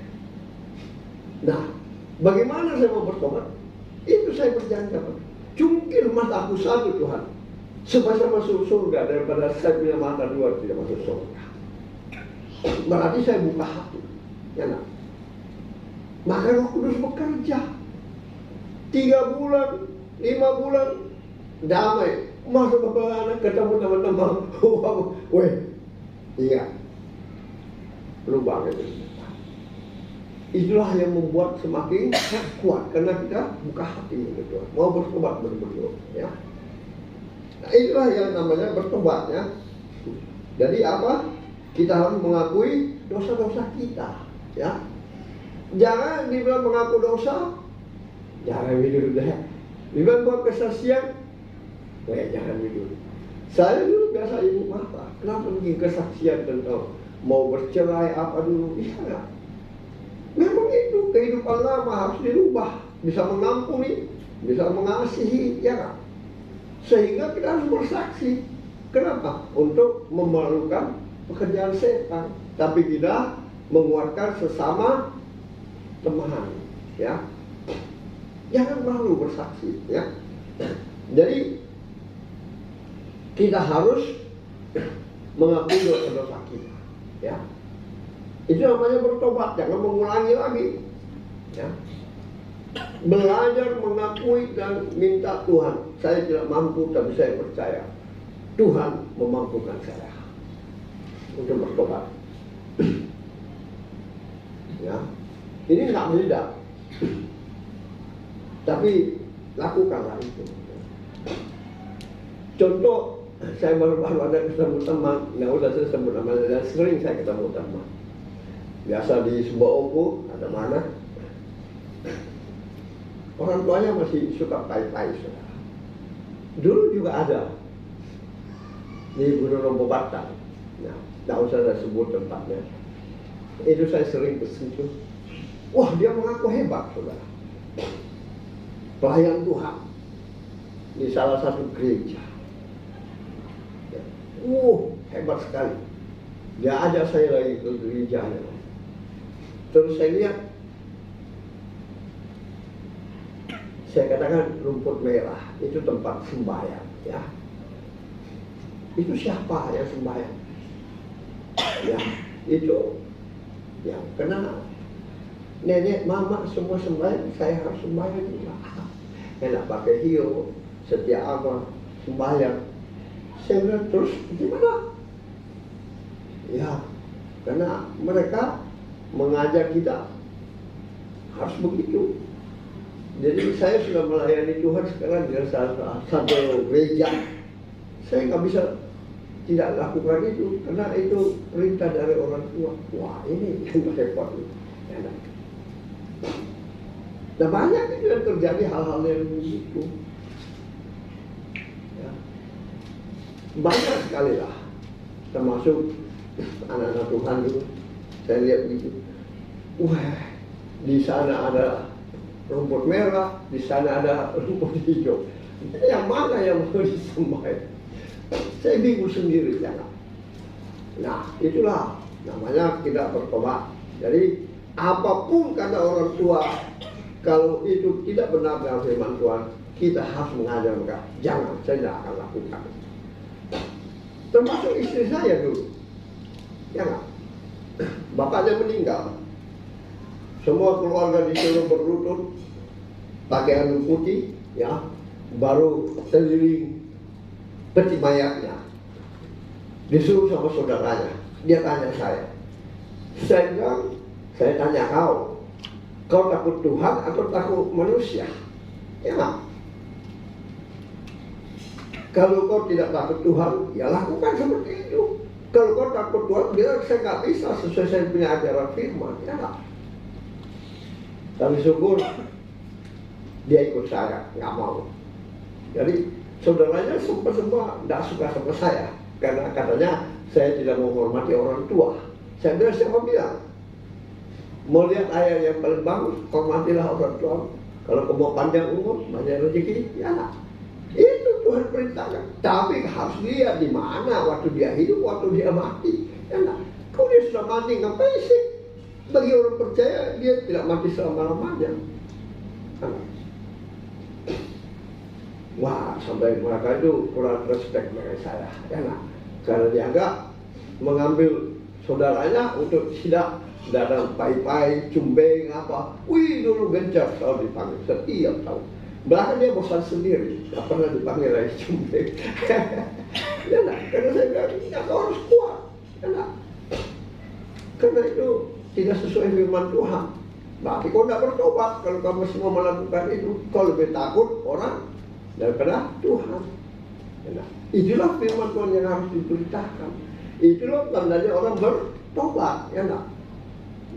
S3: Nah, bagaimana saya mau bertobat? Itu saya berjanji, cungkil mataku satu Tuhan, supaya saya masuk surga daripada saya punya mata dua tidak masuk surga. Berarti saya buka hati, ya nah. Maka Roh Kudus bekerja 3 bulan, 5 bulan, damai. Masuk ke anak ketemu teman-teman, iya, lubang itu. Itulah yang membuat semakin kuat karena kita buka hati gitu, mau bertobat betul-betul, ya. Nah, itulah yang namanya bertobat, ya. Jadi apa? Kita harus mengakui dosa-dosa kita, ya. Jangan dibilang mengaku dosa, jangan dulu deh. Dibilang buat kesaksian, jangan dulu. Saya dulu biasa ibu mata, kenapa bikin kesaksian tentang mau bercerai apa dulu? Iya nggak? Memang itu kehidupan lama harus dirubah, bisa mengampuni, bisa mengasihi, ya kan? Sehingga kita harus bersaksi. Kenapa? Untuk memalukan pekerjaan setan, tapi kita menguatkan sesama teman, ya. Jangan malu bersaksi, ya. Jadi kita harus mengakui dosa-dosa kita, ya. Itu namanya bertobat, jangan mengulangi lagi, ya. Belajar mengakui dan minta Tuhan, saya tidak mampu tapi saya percaya Tuhan memampukan saya untuk bertobat. Ya, ini nggak mudah, tapi lakukanlah itu. Contoh, saya baru-baru ada ketemu teman, nggak usah saya sebut namanya, dan sering saya ketemu teman. Biasa di sebuah oku, ada mana? Orang tuanya masih suka pai-pai, saudara. Dulu juga ada di Gunung Rombo Batang. Nah, nggak usah saya sebut tempatnya. Itu saya sering ke situ. Wah, dia mengaku hebat, saudara. Pelayan Tuhan di salah satu gereja. Hebat sekali. Dia ajak saya lagi ke gerejanya. Terus saya lihat, saya katakan rumput merah itu tempat sembahyang, ya. Itu siapa yang sembahyang? Ya, itu yang kena nenek, mama semua sembahyang, saya harus sembahyang juga. Enak pakai hiu, setia ama, sembahyang. Saya bilang, terus gimana? Ya, karena mereka mengajak kita harus begitu. Jadi saya sudah melayani Tuhan sekarang di salah satu gereja. Saya nggak bisa tidak lakukan itu karena itu perintah dari orang tua. Wah, ini yang repot. Ya, nah, banyak itu yang terjadi hal-hal yang begitu. Ya. Banyak sekali lah, termasuk anak-anak Tuhan itu. Saya lihat gitu, wah, di sana ada rumput merah, di sana ada rumput hijau. Yang mana yang mau disembah? Saya bingung sendiri, ya. Nah, itulah namanya tidak bertobat. Jadi apapun kata orang tua, kalau itu tidak benar dalam firman Tuhan, kita harus mengajar mereka. Jangan, saya tidak akan lakukan. Termasuk istri saya dulu, ya nggak? Bapaknya meninggal, semua keluarga disuruh berlutut, pakaian putih, ya, baru keliling peti mayatnya, disuruh sama saudaranya. Dia tanya saya bilang, saya tanya kau takut Tuhan atau takut manusia? Ya nggak? Kalau kau tidak takut Tuhan, ya lakukan seperti itu. Kalau kau takut Tuhan, bilang saya nggak bisa sesuai saya punya ajaran firman, ya nggak? Tapi syukur dia ikut saya, nggak mau. Jadi saudaranya semua tidak suka sama saya karena katanya saya tidak menghormati orang tua. Saya bilang, siapa bilang? Mau lihat ayah yang paling bagus, hormatilah orang tua. Kalau kau mau panjang umur, banyak rezeki, ya nggak? Itu Tuhan perintahkan. Tapi harus lihat di mana waktu dia hidup, waktu dia mati. Ya enggak? Kalau dia sudah mati, ngapain sih? Bagi orang percaya, dia tidak mati selama-lamanya. Wah, sampai mereka itu kurang respect dengan saya. Ya enggak? Karena dianggap mengambil saudaranya untuk tidak dalam pai-pai, cumbeng, apa. Wih, dulu gencar selalu dipanggil setiap tahun. Bahkan dia bosan sendiri, gak pernah dipanggil lagi cumbeng. Ya enggak, karena saya bilang, ya kau harus kuat. Ya enggak, karena itu tidak sesuai firman Tuhan. Berarti kau tidak bertobat. Kalau kamu semua melakukan itu, kau lebih takut orang daripada Tuhan. Ya enggak, itulah firman Tuhan yang harus diberitakan. Itulah tandanya orang bertobat. Ya enggak,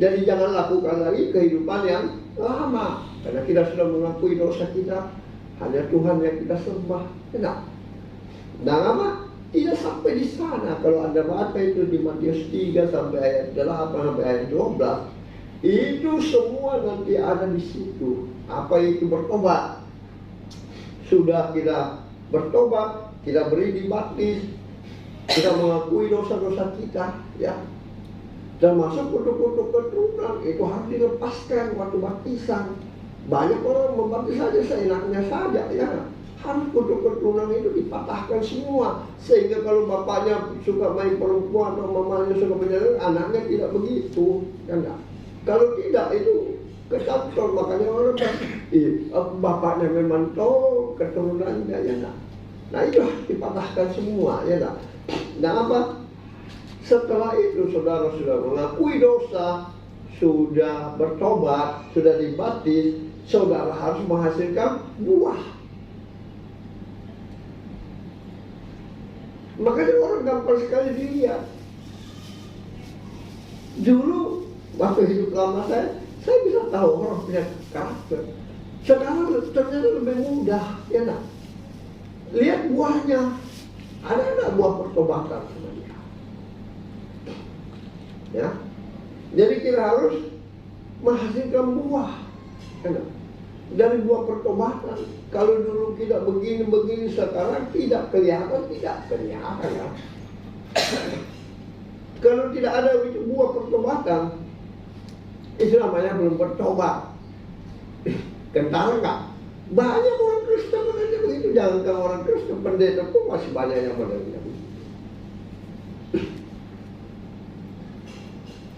S3: jadi jangan lakukan lagi kehidupan yang lama. Karena kita sudah mengakui dosa kita, hanya Tuhan yang kita sembah. Enak. Dan apa? Tidak sampai di sana. Kalau Anda baca itu di Matius 3 sampai ayat 8 sampai ayat 12, itu semua nanti ada di situ. Apa itu bertobat? Sudah kita bertobat, kita beri dibaptis, kita mengakui dosa-dosa kita, ya. Termasuk untuk keturunan itu harus dilepaskan waktu baptisan. Banyak orang membaptis saja seenaknya saja, ya. Harus untuk keturunan itu dipatahkan semua. Sehingga kalau bapaknya suka main perempuan atau mamanya suka menjaga, anaknya tidak begitu, ya enggak? Kalau tidak itu kecampur. Makanya orang bapaknya memang tahu keturunannya, ya enggak? Nah itu harus dipatahkan semua, ya enggak? Nah apa? Setelah itu saudara sudah mengakui dosa, sudah bertobat, sudah dibaptis, saudara harus menghasilkan buah. Makanya orang gampang sekali dilihat. Dulu waktu hidup lama saya bisa tahu orang punya karakter. Sekarang ternyata lebih mudah, ya nak. Lihat buahnya, ada buah pertobatan sebenarnya. Ya, jadi kita harus menghasilkan buah, ya, dari buah pertobatan. Kalau dulu kita begini sekarang tidak kelihatan. Ya. Kalau tidak ada buah pertobatan, Itu namanya belum bertobat. Kentara nggak? Banyak orang Kristen mengajar begitu. Jangankan orang Kristen, pendeta pun masih banyak yang mengajar.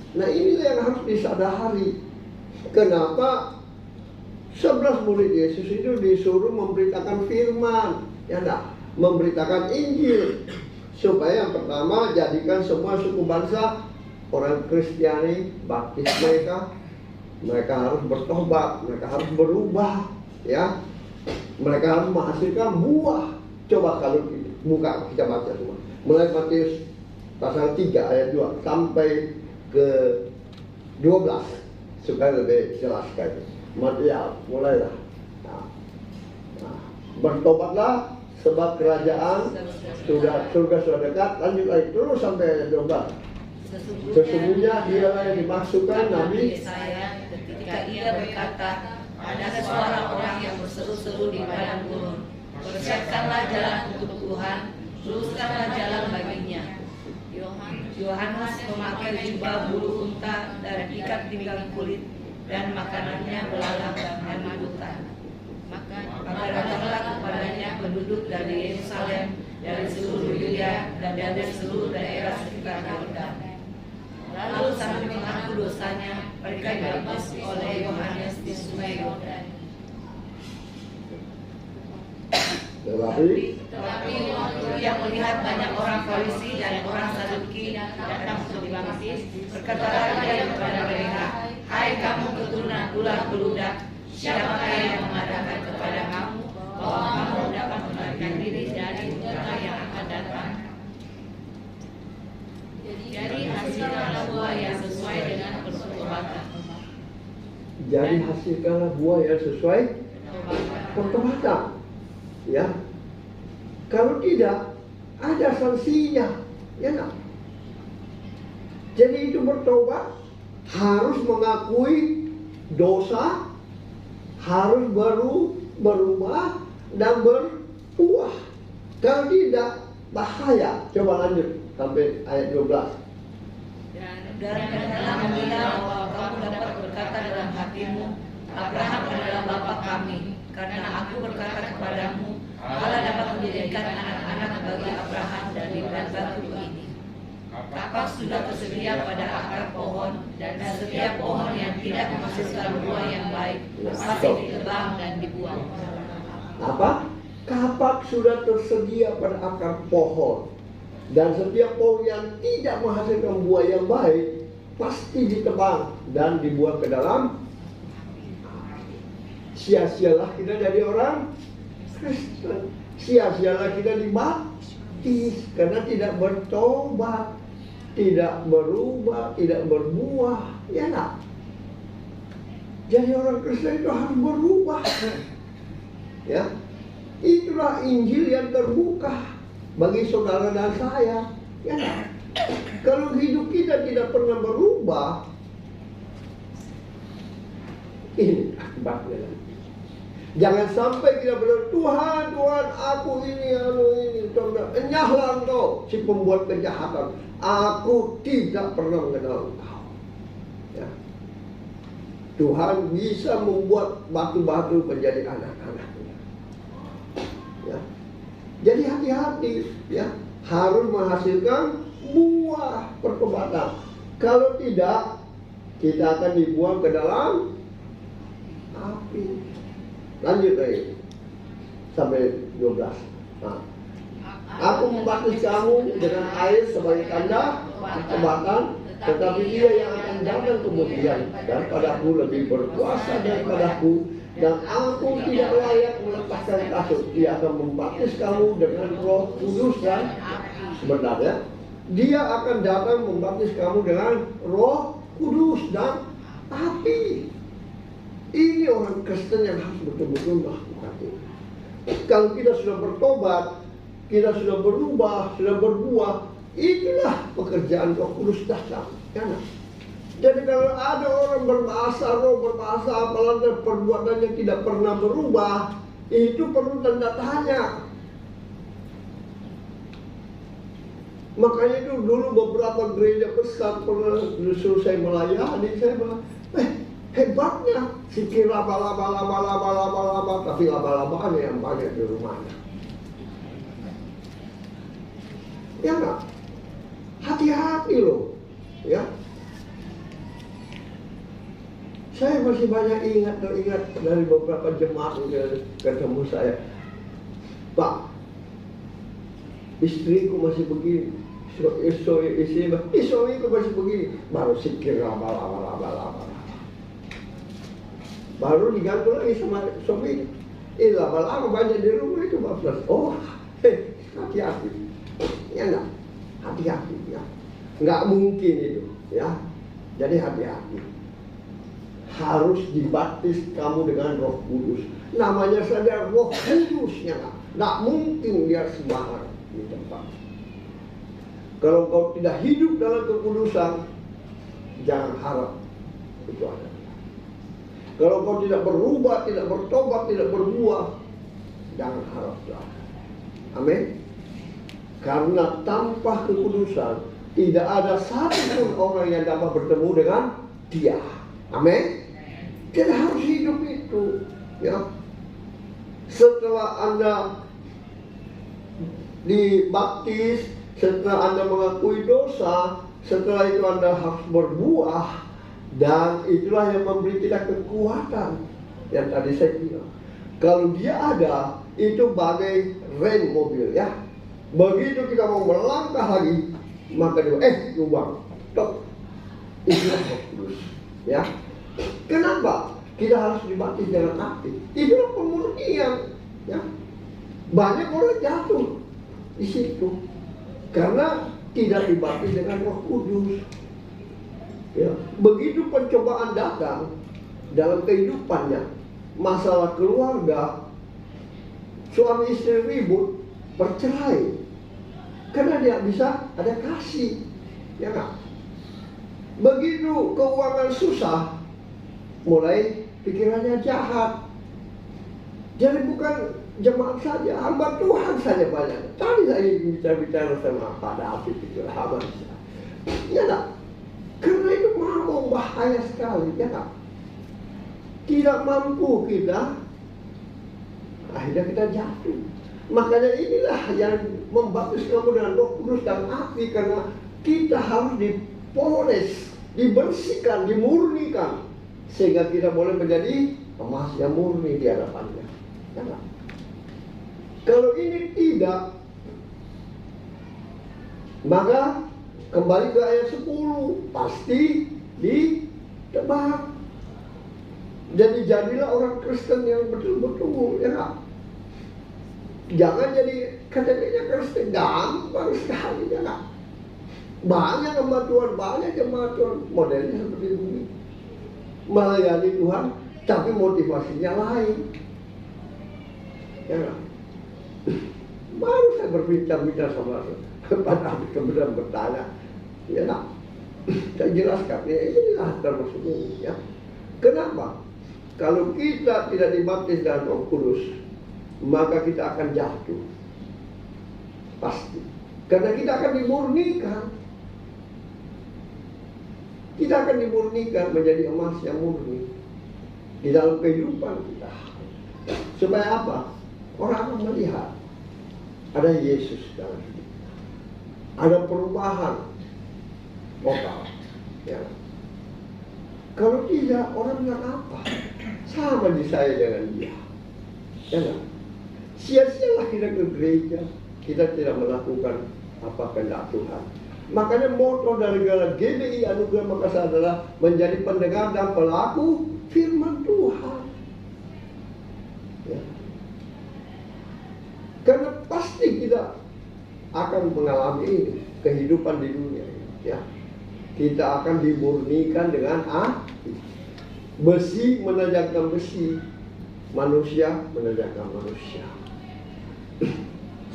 S3: Nah inilah yang harus disadari. Kenapa 11 murid Yesus itu disuruh memberitakan firman, ya enggak? Memberitakan Injil. Supaya yang pertama, jadikan semua suku bangsa orang Kristiani, baptis mereka harus bertobat, mereka harus berubah, ya. Mereka harus menghasilkan buah. Coba kalau buka kita baca semua. Mulai Matius pasal 3 ayat 2 sampai ke 12 supaya lebih jelas sekali. Matius, mulailah. Bertobatlah sebab kerajaan surga sudah dekat. Lanjut lagi terus sampai ayat 12. Sesungguhnya dialah yang dimaksudkan Nabi
S4: Yesaya ketika ia berkata, ada suara orang yang berseru-seru di padang gurun, persiapkanlah jalan untuk Tuhan, luruskanlah jalan baginya. Yohanes memakai jubah bulu unta dan ikat pinggang kulit, dan makanannya belalang dan hutan. Maka datanglah kepadanya penduduk dari Yerusalem, dari seluruh Yudea dan dari seluruh daerah sekitar Yordan. Lalu sambil mengaku dosanya, mereka dibaptis oleh Yohanes di Sungai Yordan. Tetapi waktu yang melihat banyak orang Farisi dan orang Saduki datang untuk dibaptis, berkatalah dia kepada mereka, hai kamu keturunan ular beludak, siapakah yang mengatakan kepada kamu bahwa kamu dapat melarikan diri dari murka yang akan datang? Jadi hasilkanlah buah yang sesuai dengan pertobatan.
S3: Jadi hasilkanlah buah yang sesuai pertobatan. Ya. Kalau tidak, ada sanksinya. Ya enggak? Jadi itu bertobat harus mengakui dosa, harus berubah dan berbuah. Kalau tidak, bahaya. Coba lanjut sampai ayat 12.
S4: Dan janganlah mengira bahwa kamu dapat berkata dalam hatimu, Abraham adalah bapa kami, karena aku berkata kepadamu, Allah dapat menjadikan anak-anak bagi Abraham dari batu ini. Kapak sudah tersedia pada akar pohon, dan setiap pohon yang tidak menghasilkan buah yang baik pasti ditebang dan dibuang.
S3: Apa? Kapak sudah tersedia pada akar pohon, dan setiap pohon yang tidak menghasilkan buah yang baik pasti ditebang dan dibuang ke dalam. Sia-sialah kita jadi orang Kristen, sia-sialah kita dibaptis karena tidak bertobat, tidak berubah, tidak berbuah, ya enggak? Jadi orang Kristen itu harus berubah. Ya, itulah Injil yang terbuka bagi saudara dan saya. Ya enggak? Kalau hidup kita tidak pernah berubah, ini akibatnya. Jangan sampai kita bilang, Tuhan, aku ini. Enyahlah engkau, si pembuat kejahatan. Aku tidak pernah mengenal engkau. Ya. Tuhan bisa membuat batu-batu menjadi anak-anaknya. Ya. Jadi hati-hati, ya, harus menghasilkan buah pertobatan. Kalau tidak, kita akan dibuang ke dalam api. Lanjut lagi sampai 12. Nah, aku membaptis kamu dengan air sebagai tanda pertobatan, tetapi Dia yang akan datang kemudian daripadaku lebih berkuasa daripadaku, dan aku tidak layak melepaskan kasut. Dia akan membaptis kamu dengan Roh Kudus dan sebenarnya Dia akan datang membaptis kamu dengan Roh Kudus dan api. Ini orang Kristen yang harus betul-betul melakukan itu. Kalau kita sudah bertobat, kita sudah berubah, sudah berbuah, itulah pekerjaan Roh Kudus datang. Karena jadi kalau ada orang roh berbahasa, apalagi perbuatannya tidak pernah berubah, itu perlu tanda tanya. Makanya itu dulu beberapa gereja besar pernah disuruh saya melayani, saya bilang, Hebatnya, sikir laba-laba, tapi laba-labanya yang banyak di rumahnya. Ya enggak? Hati-hati loh, ya. Saya masih banyak teringat dari beberapa jemaat yang ketemu saya. Pak, istriku masih begini, istriku masih begini, baru sikir laba-laba. Baru digantung lagi sama suami. Laba-laba banyak di rumah itu, Bapak. Oh, hati-hati. Ya enggak? Hati-hati ya. Enggak mungkin itu, ya. Jadi hati-hati. Harus dibaptis kamu dengan Roh Kudus. Namanya saja Roh Kudus ya. Enggak mungkin dia sembarang di tempat. Kalau kau tidak hidup dalam kekudusan, jangan harap itu ada. Kalau kau tidak berubah, tidak bertobat, tidak berbuah, jangan harap itu ada. Amin. Karena tanpa kekudusan tidak ada satupun orang yang dapat bertemu dengan Dia. Amin. Kita harus hidup itu, ya. Setelah Anda dibaptis, setelah Anda mengakui dosa, setelah itu Anda harus berbuah, dan itulah yang memberi kita kekuatan. Yang tadi saya bilang, kalau dia ada, itu bagai rem mobil, ya. Begitu kita mau melangkah lagi, maka dia lubang, stop. Itulah Roh Kudus, ya. Kenapa kita harus dibaptis dengan api? Itulah pemurnian, ya. Banyak orang jatuh di situ karena tidak dibaptis dengan Roh Kudus. Ya. Begitu pencobaan datang dalam kehidupannya, masalah keluarga, suami istri ribut, bercerai, karena dia bisa ada kasih, ya kan? Begitu keuangan susah, mulai pikirannya jahat. Jadi bukan jemaat saja, hamba Tuhan saja banyak. Tadi saya bicara sama Pak David itu hamba saya. Ya tak? Karena itu mau bahaya sekali, ya tak? Tidak mampu kita, akhirnya kita jatuh. Makanya inilah yang membaptis kamu dengan Roh Kudus dan api, karena kita harus dipoles, dibersihkan, dimurnikan, sehingga kita boleh menjadi emas yang murni di hadapannya. Ya, kalau ini tidak, maka kembali ke ayat 10, pasti ditebak. Jadi jadilah orang Kristen yang betul-betul, ya. Jangan jadi KTP-nya Kristen, gampang sekali, ya. Banyak hamba Tuhan, banyak jemaat Tuhan modelnya seperti ini, melayani Tuhan, tapi motivasinya lain. Ya, baru saya berbincang-bincang sama Pak David, kemudian bertanya, ya nak, saya jelaskan, ya inilah termasuk ini, ya. Kenapa? Kalau kita tidak dibaptis dengan Roh Kudus, maka kita akan jatuh, pasti. Karena kita akan dimurnikan. Kita akan dimurnikan menjadi emas yang murni di dalam kehidupan kita. Supaya apa? Orang akan melihat ada Yesus dalam hidup. Ada perubahan total. Ya. Kalau tidak, orang bilang apa? Sama di saya dengan dia. Ya kan? Sia-sialah kita ke gereja, kita tidak melakukan apa kehendak Tuhan. Makanya moto dari GBI Anugerah Makassar adalah menjadi pendengar dan pelaku firman Tuhan. Ya. Karena pasti kita akan mengalami kehidupan di dunia ini, ya. Kita akan dimurnikan dengan api. Besi menajakkan besi, manusia menajakkan manusia.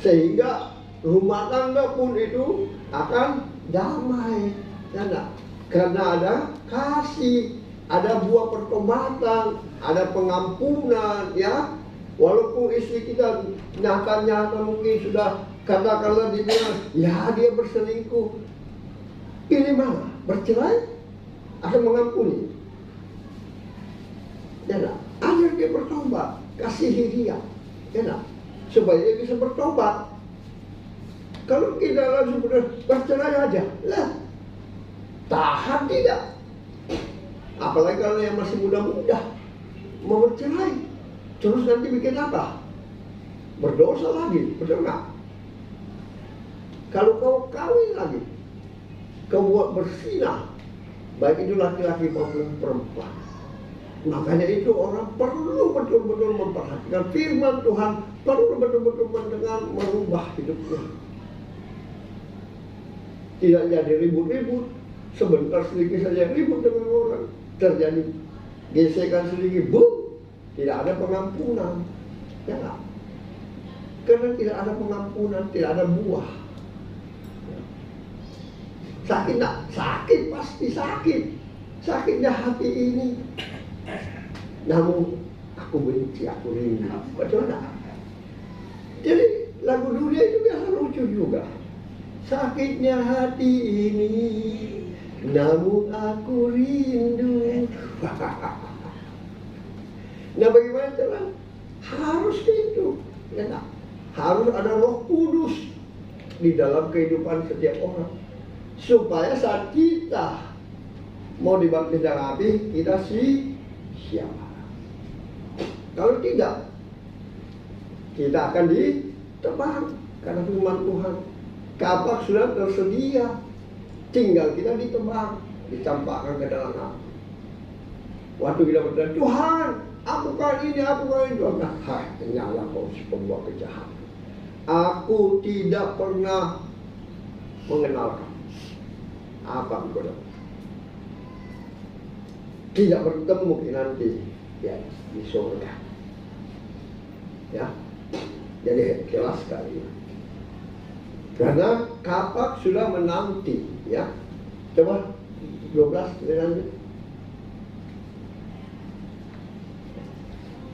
S3: Sehingga rumah tangga pun itu akan damai, ya enggak? Karena ada kasih, ada buah pertobatan, ada pengampunan, ya. Walaupun istri kita nyata-nyata mungkin sudah katakanlah dibilang, ya dia berselingkuh, ini malah bercerai, akan mengampuni. Ya nak, ajar dia bertobat, kasihi dia, ya nak, supaya dia bisa bertobat. Kalau kita langsung bercerai aja, lah, tahan tidak. Apalagi kalau yang masih muda-muda mau bercerai, terus nanti bikin apa? Berdosa lagi, betul nggak? Kalau kau kawin lagi, kau buat bersinah, baik itu laki-laki maupun perempuan. Makanya itu orang perlu betul-betul memperhatikan firman Tuhan, perlu betul-betul mendengar, merubah hidupnya. Tidak jadi ribut-ribut, sebentar sedikit saja ribut dengan orang, terjadi gesekan sedikit, boom, tidak ada pengampunan, ya nggak? Karena tidak ada pengampunan, tidak ada buah. Sakit nggak? Sakit, pasti sakit. Sakitnya hati ini. Namun aku benci, aku rindu. Betul nggak? Jadi lagu dunia itu biasa lucu juga. Sakitnya hati ini, namun aku rindu. Nah bagaimana cara? Harus itu, ya nggak? Harus ada Roh Kudus di dalam kehidupan setiap orang, supaya saat kita mau dibaptis dalam api, kita siapa? Kalau tidak, kita akan ditebang karena firman Tuhan. Kapak sudah tersedia, tinggal kita ditebang, dicampakkan ke dalam api. Waktu kita berdoa, Tuhan, apukan ini, apukan itu. Nah, nyala kau si pembuat kejahatan. Aku tidak pernah mengenal kamu. Apa engkau? Tidak bertemu nanti ya di surga. Ya, jadi jelas sekali. Karena kapak sudah menanti, ya. Coba 12 nanti.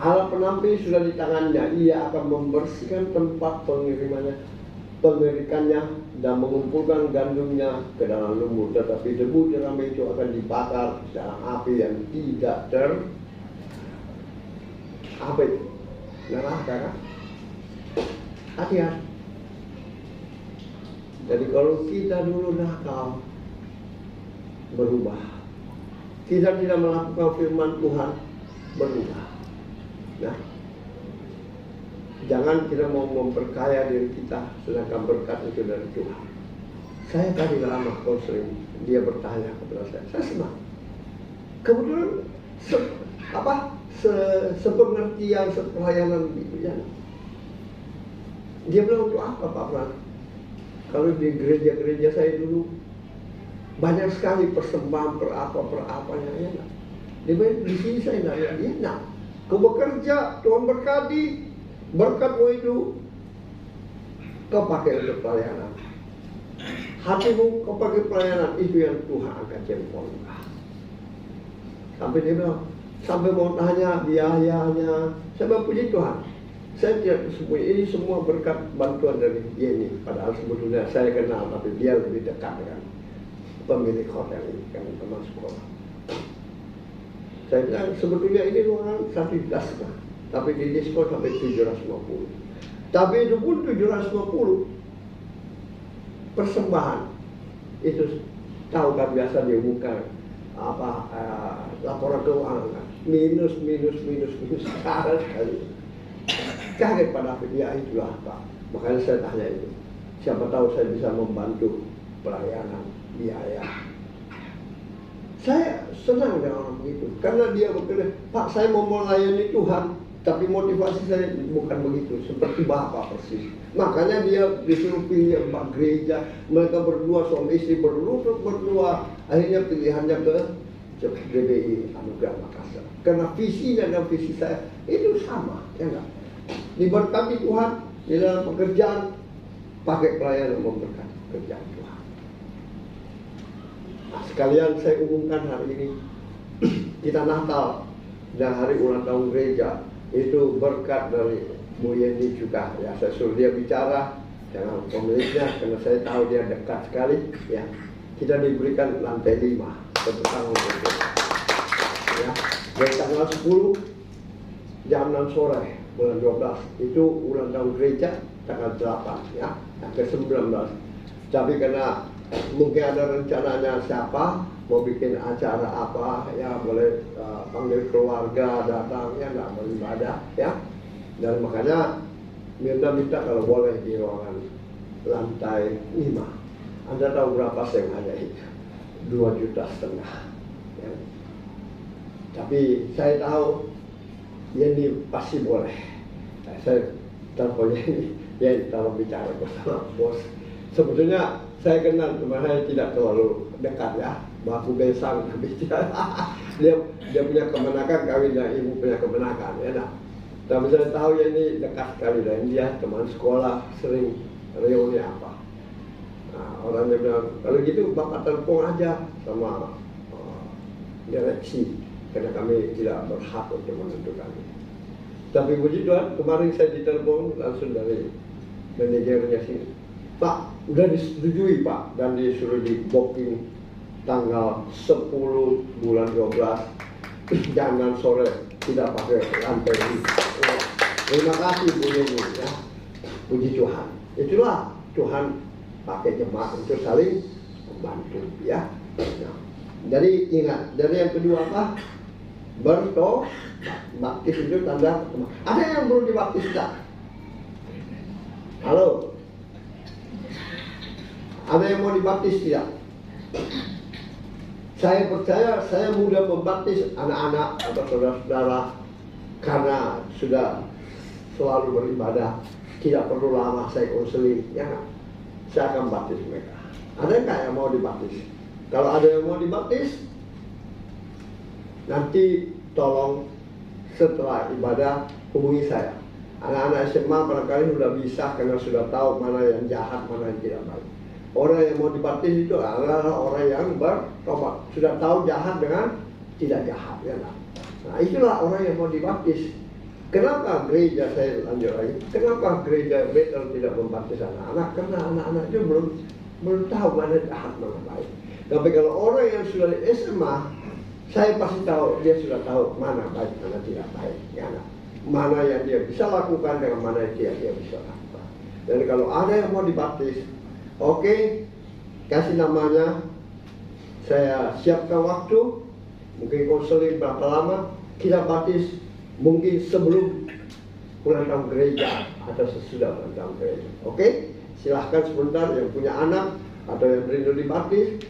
S3: Alat penampil sudah di tangannya, ia akan membersihkan tempat pengirikannya dan mengumpulkan gandumnya ke dalam lumbung. Tetapi debu dalam itu akan dibakar dalam api yang tidak neraka kan? Hati-hati. Jadi kalau kita dulu nakal, berubah. Kita tidak melakukan firman Tuhan, berubah. Nah, jangan kita mau memperkaya diri kita, sedangkan berkat itu dari Tuhan. Saya tadi lama konseling, dia bertanya kepada saya senang. Kebetulan sepengertian, sepelayanan gitu ya. Dia bilang, untuk apa Pak Pran? Kalau di gereja-gereja saya dulu banyak sekali persembahan per-apa-nya ya. Dia bilang, di sini saya nggak ada dia. Nah, kau bekerja, Tuhan berkati, berkatmu itu kau pakai untuk pelayanan. Hatimu kau pakai pelayanan, itu yang Tuhan akan jempolkan. Sampai dia bilang, sampai mau tanya biayanya, saya bilang, puji Tuhan, saya tidak sembunyi, ini semua berkat bantuan dari dia ini. Padahal sebetulnya saya kenal, tapi dia lebih dekat dengan pemilik hotel ini, kan teman sekolah. Saya bilang, sebetulnya ini ruangan 1 juta setengah, tapi di diskon sampai 750. Tapi itu pun 750 persembahan. Itu tahu kan biasa diumumkan laporan keuangan minus karet sekali. Kaget pada dia, itulah Pak. Makanya saya tanya itu. Siapa tahu saya bisa membantu pelayanan biaya. Saya senang dengan orang begitu, karena dia berkata, Pak, saya mau melayani Tuhan, tapi motivasi saya bukan begitu, seperti Bapak persis. Makanya dia disuruh pilih 4 gereja, mereka berdua, suami istri berlutut berdua, akhirnya pilihannya ke GBI Anugerah Makassar. Karena visinya dan visi saya itu sama, ya enggak? Diberkati Tuhan di dalam pekerjaan, pakai pelayanan memberkati pekerjaan Tuhan. Nah, sekalian saya umumkan hari ini, kita Natal dan hari ulang tahun gereja, itu berkat dari Bu Yeni juga. Ya, saya suruh dia bicara dengan pemiliknya, karena saya tahu dia dekat sekali. Ya, kita diberikan lantai 5 tepuk tangan untuk dia. Ya, Dari tanggal 10 jam 6 sore bulan 12 itu ulang tahun gereja tanggal 8 ya, yang ke-19. Tapi karena mungkin ada rencananya siapa mau bikin acara apa ya, boleh panggil keluarga datang ya, nggak beribadah ya. Dan makanya Mirna minta kalau boleh di ruangan lantai 5. Anda tahu berapa saya ada itu? 2,5 juta ya. Tapi saya tahu ini pasti boleh. Saya teleponnya ini ya, kalau bicara bersama bos. Sebetulnya saya kenal teman saya tidak terlalu dekat ya, baku besang habis dia punya kemenakan, kawin dan ibu punya kemenakan ya. Nah, tapi saya tahu ya ini dekat sekali dan dia teman sekolah, sering reuni apa. Nah, orangnya bilang kalau gitu bapak telepon aja sama direksi, karena kami tidak berhak untuk menentukan. Tapi puji Tuhan, kemarin saya ditelepon langsung dari manajernya sini. Pak, udah disetujui Pak, dan disuruh di booking tanggal 10 bulan 12 jam 6 sore, tidak pakai lantai ini. Terima kasih Bu Yeni ya. Puji Tuhan. Itulah Tuhan pakai jemaat untuk saling membantu ya. Nah, jadi ingat, dari yang kedua apa? Baptis itu tanda. Ada yang belum dibaptis tak? Halo? Ada yang mau dibaptis tidak? Saya percaya saya mudah membaptis anak-anak atau saudara-saudara karena sudah selalu beribadah, tidak perlu lama saya konseling, ya kan? Saya akan baptis mereka. Ada nggak yang mau dibaptis? Kalau ada yang mau dibaptis, nanti tolong setelah ibadah hubungi saya. Anak-anak SMA barangkali sudah bisa karena sudah tahu mana yang jahat, mana yang tidak baik. Orang yang mau dibaptis itu adalah orang yang bertobat, sudah tahu jahat dengan tidak jahat, ya kan? Nah, itulah orang yang mau dibaptis. Kenapa gereja, saya lanjut lagi, kenapa gereja Bethel tidak membaptis anak-anak? Karena anak-anak itu belum tahu mana jahat, mana baik. Tapi kalau orang yang sudah di SMA, saya pasti tahu, dia sudah tahu mana baik, mana tidak baik, ya kan? Mana yang dia bisa lakukan dengan mana yang dia bisa lakukan. Dan kalau ada yang mau dibaptis, oke, kasih namanya, saya siapkan waktu, mungkin konseling berapa lama, kita baptis mungkin sebelum ulang tahun gereja atau sesudah ulang tahun gereja. Oke, silahkan sebentar yang punya anak atau yang rindu dibaptis,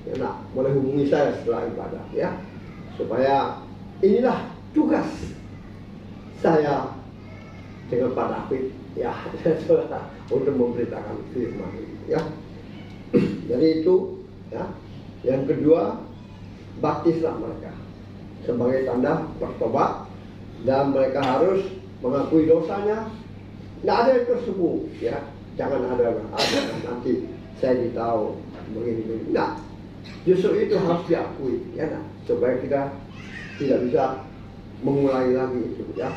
S3: ya nak, boleh hubungi saya setelah ibadah ya, supaya inilah tugas saya dengan Pak David ya untuk memberitakan firman ya. Jadi itu ya. Yang kedua, baptislah mereka sebagai tanda bertobat dan mereka harus mengakui dosanya. Tidak ada yang tersembunyi ya. Jangan ada nanti saya ditahu begini. Nah, justru itu harus diakui ya, nah, supaya kita tidak bisa mengulangi lagi itu ya.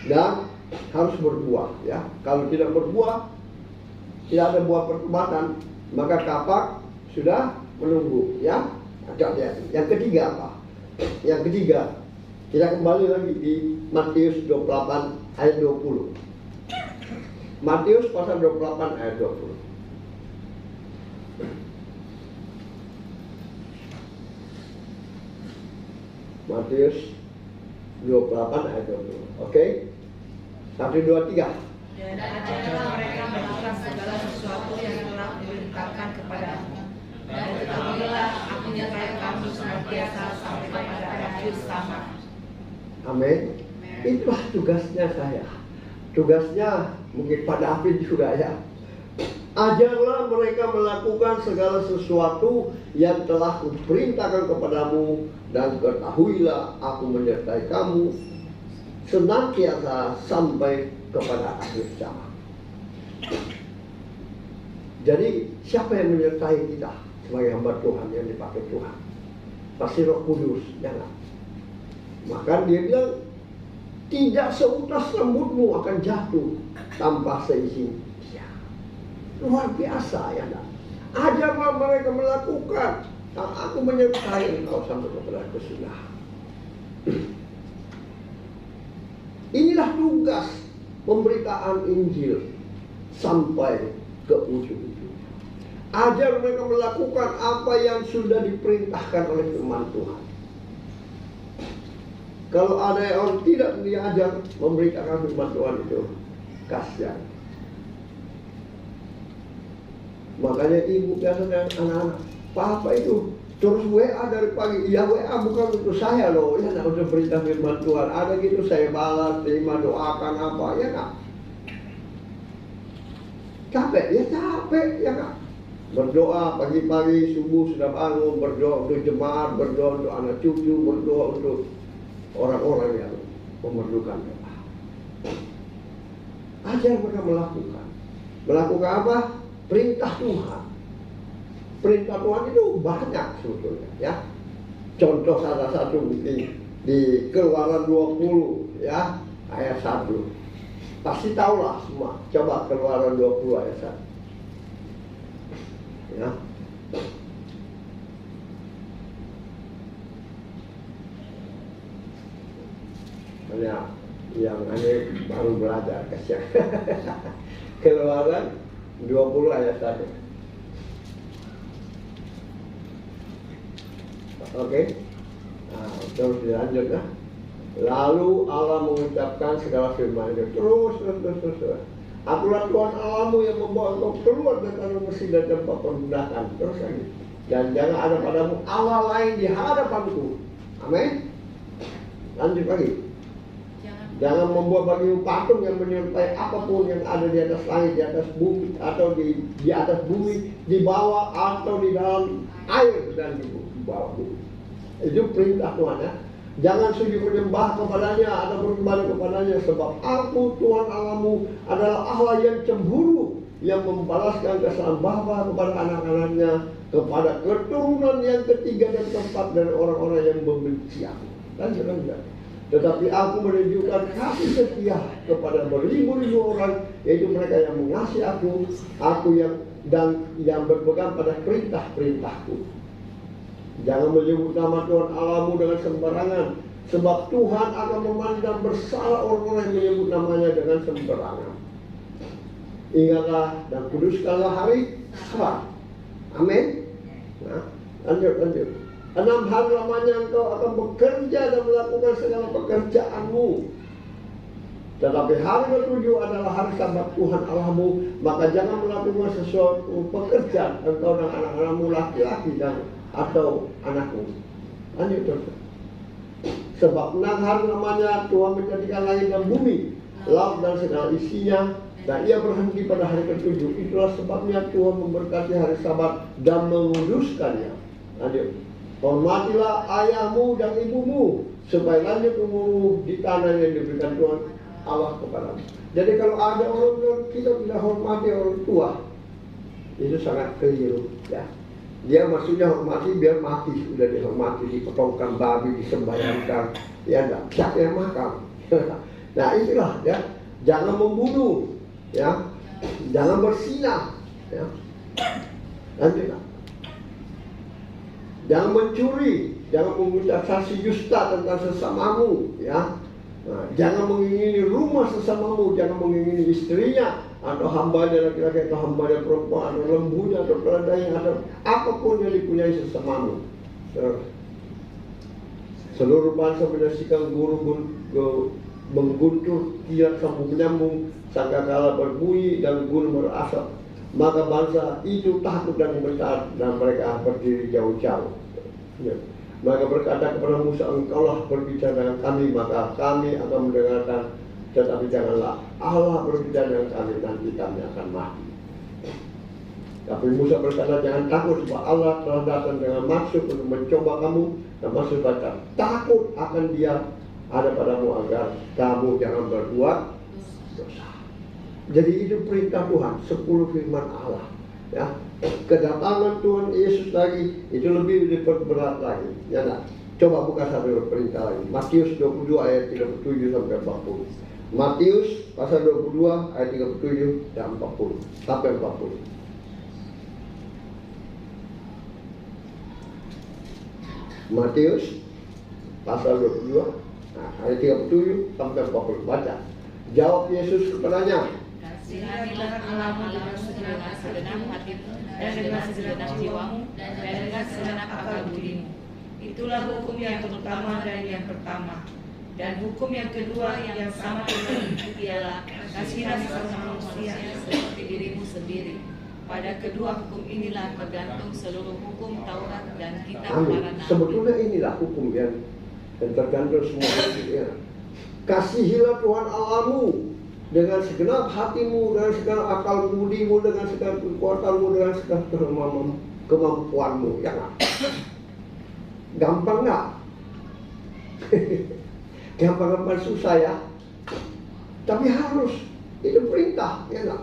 S3: Dan harus berbuah ya. Kalau tidak berbuah, tidak ada buah pertobatan, maka kapak sudah menunggu ya. Yang ketiga apa? Yang ketiga, kita kembali lagi di Matius 28 ayat 20. Matius pasal 28 ayat 20. Matius 28 ayat 20. Oke? 1, 2, 3.
S4: Dan ajarlah mereka melakukan segala sesuatu yang telah diberitakan kepadamu. Dan ketahuilah, aku menyertai kamu senantiasa sampai kepada akhir zaman.
S3: Amin. Itulah tugasnya saya. Tugasnya mungkin Pak David juga ya. Ajarlah mereka melakukan segala sesuatu yang telah kuperintahkan kepadamu, dan ketahuilah aku menyertai kamu senantiasa sampai kepada akhir zaman. Jadi siapa yang menyertai kita sebagai hamba Tuhan yang dipakai Tuhan? Pasti Roh Kudus, jangan. Maka dia bilang, tidak seutas rambutmu akan jatuh tanpa seizin Dia. Luar biasa ya, nak. Ajarlah mereka melakukan. Nah, aku menyertai engkau sampai kepada kesudahan. tugas pemberitaan Injil sampai ke ujung-ujung. Ajar mereka melakukan apa yang sudah diperintahkan oleh firman Tuhan. Kalau ada orang tidak diajar memberitakan firman Tuhan itu kasihan. Makanya ibu biasa dengan anak-anak, Papa itu terus WA dari pagi. Ya WA bukan untuk saya loh, ya nak untuk berita firman Tuhan. Ada gitu saya balas, terima, doakan apa, ya nak. Capek, ya capek, ya nak. Berdoa pagi-pagi subuh sudah bangun, berdoa untuk jemaat, berdoa untuk anak cucu, berdoa untuk orang-orang yang memerlukan doa. Ajar mereka melakukan. Melakukan apa? Perintah Tuhan. Perintah Tuhan itu banyak sebetulnya, ya. Contoh salah satu mungkin di Keluaran 20 ya, ayat 1. Pasti tahulah semua. Coba Keluaran 20 ayat 1. Ya. Banyak yang aneh baru belajar kasihan. Keluaran 20 ayat 1. Oke. Nah, terus dilanjut ya. Lalu Allah mengucapkan segala firman itu terus. Akulah Tuhan Allahmu yang membawa engkau keluar dari tanah Mesir dan tempat perbudakan. Terus lagi. Dan jangan ada padamu Allah lain di hadapanku. Amin. Lanjut lagi. Jangan membuat bagimu patung yang menyerupai apapun yang ada di atas langit, di atas bumi, atau di atas bumi, di bawah atau di dalam air dan di bawah bumi. Itu perintah Tuhan ya. Jangan sujud menyembah kepadanya atau beribadah kepadanya, sebab aku Tuhan Allahmu adalah Allah yang cemburu, yang membalaskan kesalahan bapa kepada anak-anaknya, kepada keturunan yang ketiga dan keempat dari orang-orang yang membenci aku. Lanjut. Tetapi aku menunjukkan kasih setia kepada beribu-ribu orang, yaitu mereka yang mengasihi aku yang berpegang pada perintah-perintahku. Jangan menyebut nama Tuhan Allahmu dengan sembarangan, sebab Tuhan akan memandang bersalah orang-orang yang menyebut namanya dengan sembarangan. Ingatlah dan kuduskanlah hari Sabat. Amin. Nah, lanjut. 6 hari lamanya engkau akan bekerja dan melakukan segala pekerjaanmu. Tetapi hari ke-7 adalah hari Sabat Tuhan Allahmu, maka jangan melakukan sesuatu pekerjaan engkau dan anak-anakmu laki-laki dan atau anakmu. Lanjut terus. Sebab 6 hari lamanya Tuhan menjadikan langit dan bumi, laut dan segala isinya, dan ia berhenti pada hari ke-7. Itulah sebabnya Tuhan memberkati hari Sabat dan menguduskannya. Lanjut. Hormatilah ayahmu dan ibumu, supaya lanjut umurmu di tanah yang diberikan Tuhan Allah kepadamu. Jadi kalau ada orang kita tidak hormati orang tua, itu sangat keliru ya. Dia maksudnya hormati biar mati, sudah dihormati, dipotongkan babi, disembayangkan, ya enggak, siapa yang makan. Nah itulah ya, jangan membunuh, ya, jangan bersinah, ya. Lanjutlah. Jangan mencuri, jangan mengucap saksi dusta tentang sesamamu, ya. Nah, jangan mengingini rumah sesamamu, jangan mengingini istrinya, atau hambanya laki-laki, atau hambanya perempuan, atau lembunya, atau keledainya, atau apapun yang dipunyai sesamamu. Seluruh bangsa menyaksikan guru mengguntur, kilat sambung menyambung, sangkakala berbunyi dan gunung berasap. Maka bangsa itu takut dan gemetar, dan mereka berdiri jauh-jauh. Ya. Maka berkata kepada Musa, engkaulah berbicara dengan kami, maka kami akan mendengarkan. Tetapi janganlah Allah berbicara dengan kami, nanti kami akan mati. Tapi Musa berkata, jangan takut, sebab Allah telah datang dengan maksud untuk mencoba kamu, dan maksud baca takut akan Dia ada padamu, agar kamu jangan berbuat dosa. Jadi itu perintah Tuhan, 10 firman Allah. Ya, kedatangan Tuhan Yesus lagi itu lebih diperberat lagi. Ya, nah, coba buka satu perintah lagi. Matius 22 ayat 37 sampai 40. Matius pasal 22 ayat 37 dan 40 sampai 40. Matius pasal 22 ayat 37 sampai 40. Baca. Jawab Yesus kepadanya,
S4: Kasihanilah Allahmu dengan segenap hatimu dan dengan segenap jiwamu dan dengan segenap akal budimu. Itulah hukum yang terutama dan yang pertama. Dan hukum yang kedua yang sama dengan itu ialah kasihilah sesama manusia seperti dirimu sendiri. Pada kedua hukum inilah tergantung seluruh hukum Taurat dan kitab
S3: amin.
S4: para nabi.
S3: Sebetulnya inilah hukum yang tergantung semua itu ya. Kasihilah Tuhan Allahmu dengan segenap hatimu, dengan segenap akal budimu, dengan segenap kekuatanmu, dengan segenap kemampuanmu. Ya nggak? Gampang nggak? Gampang-gampang susah ya. Tapi harus. Itu perintah, ya nggak?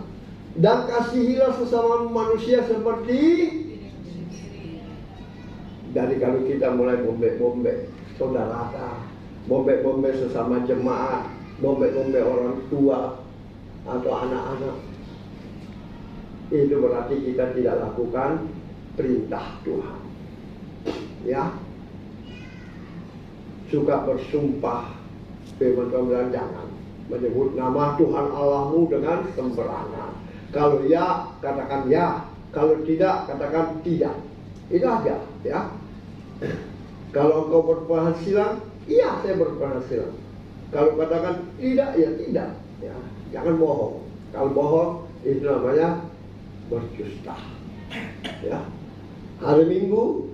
S3: Dan kasihilah sesama manusia seperti. Dari kalau kita mulai bombek-bombek saudara, bombek-bombek sesama jemaat, bombek-bombek orang tua atau anak-anak, itu berarti kita tidak lakukan perintah Tuhan. Ya, suka bersumpah, firman Tuhan bilang jangan menyebut nama Tuhan Allahmu dengan sembarangan. Kalau ya, katakan ya. Kalau tidak, katakan tidak. Itu aja, ya. Kalau engkau berpenghasilan, iya saya berpenghasilan. Kalau katakan tidak, ya tidak. Ya, jangan bohong. Kalau bohong, itu namanya berdusta. Ya. Hari Minggu,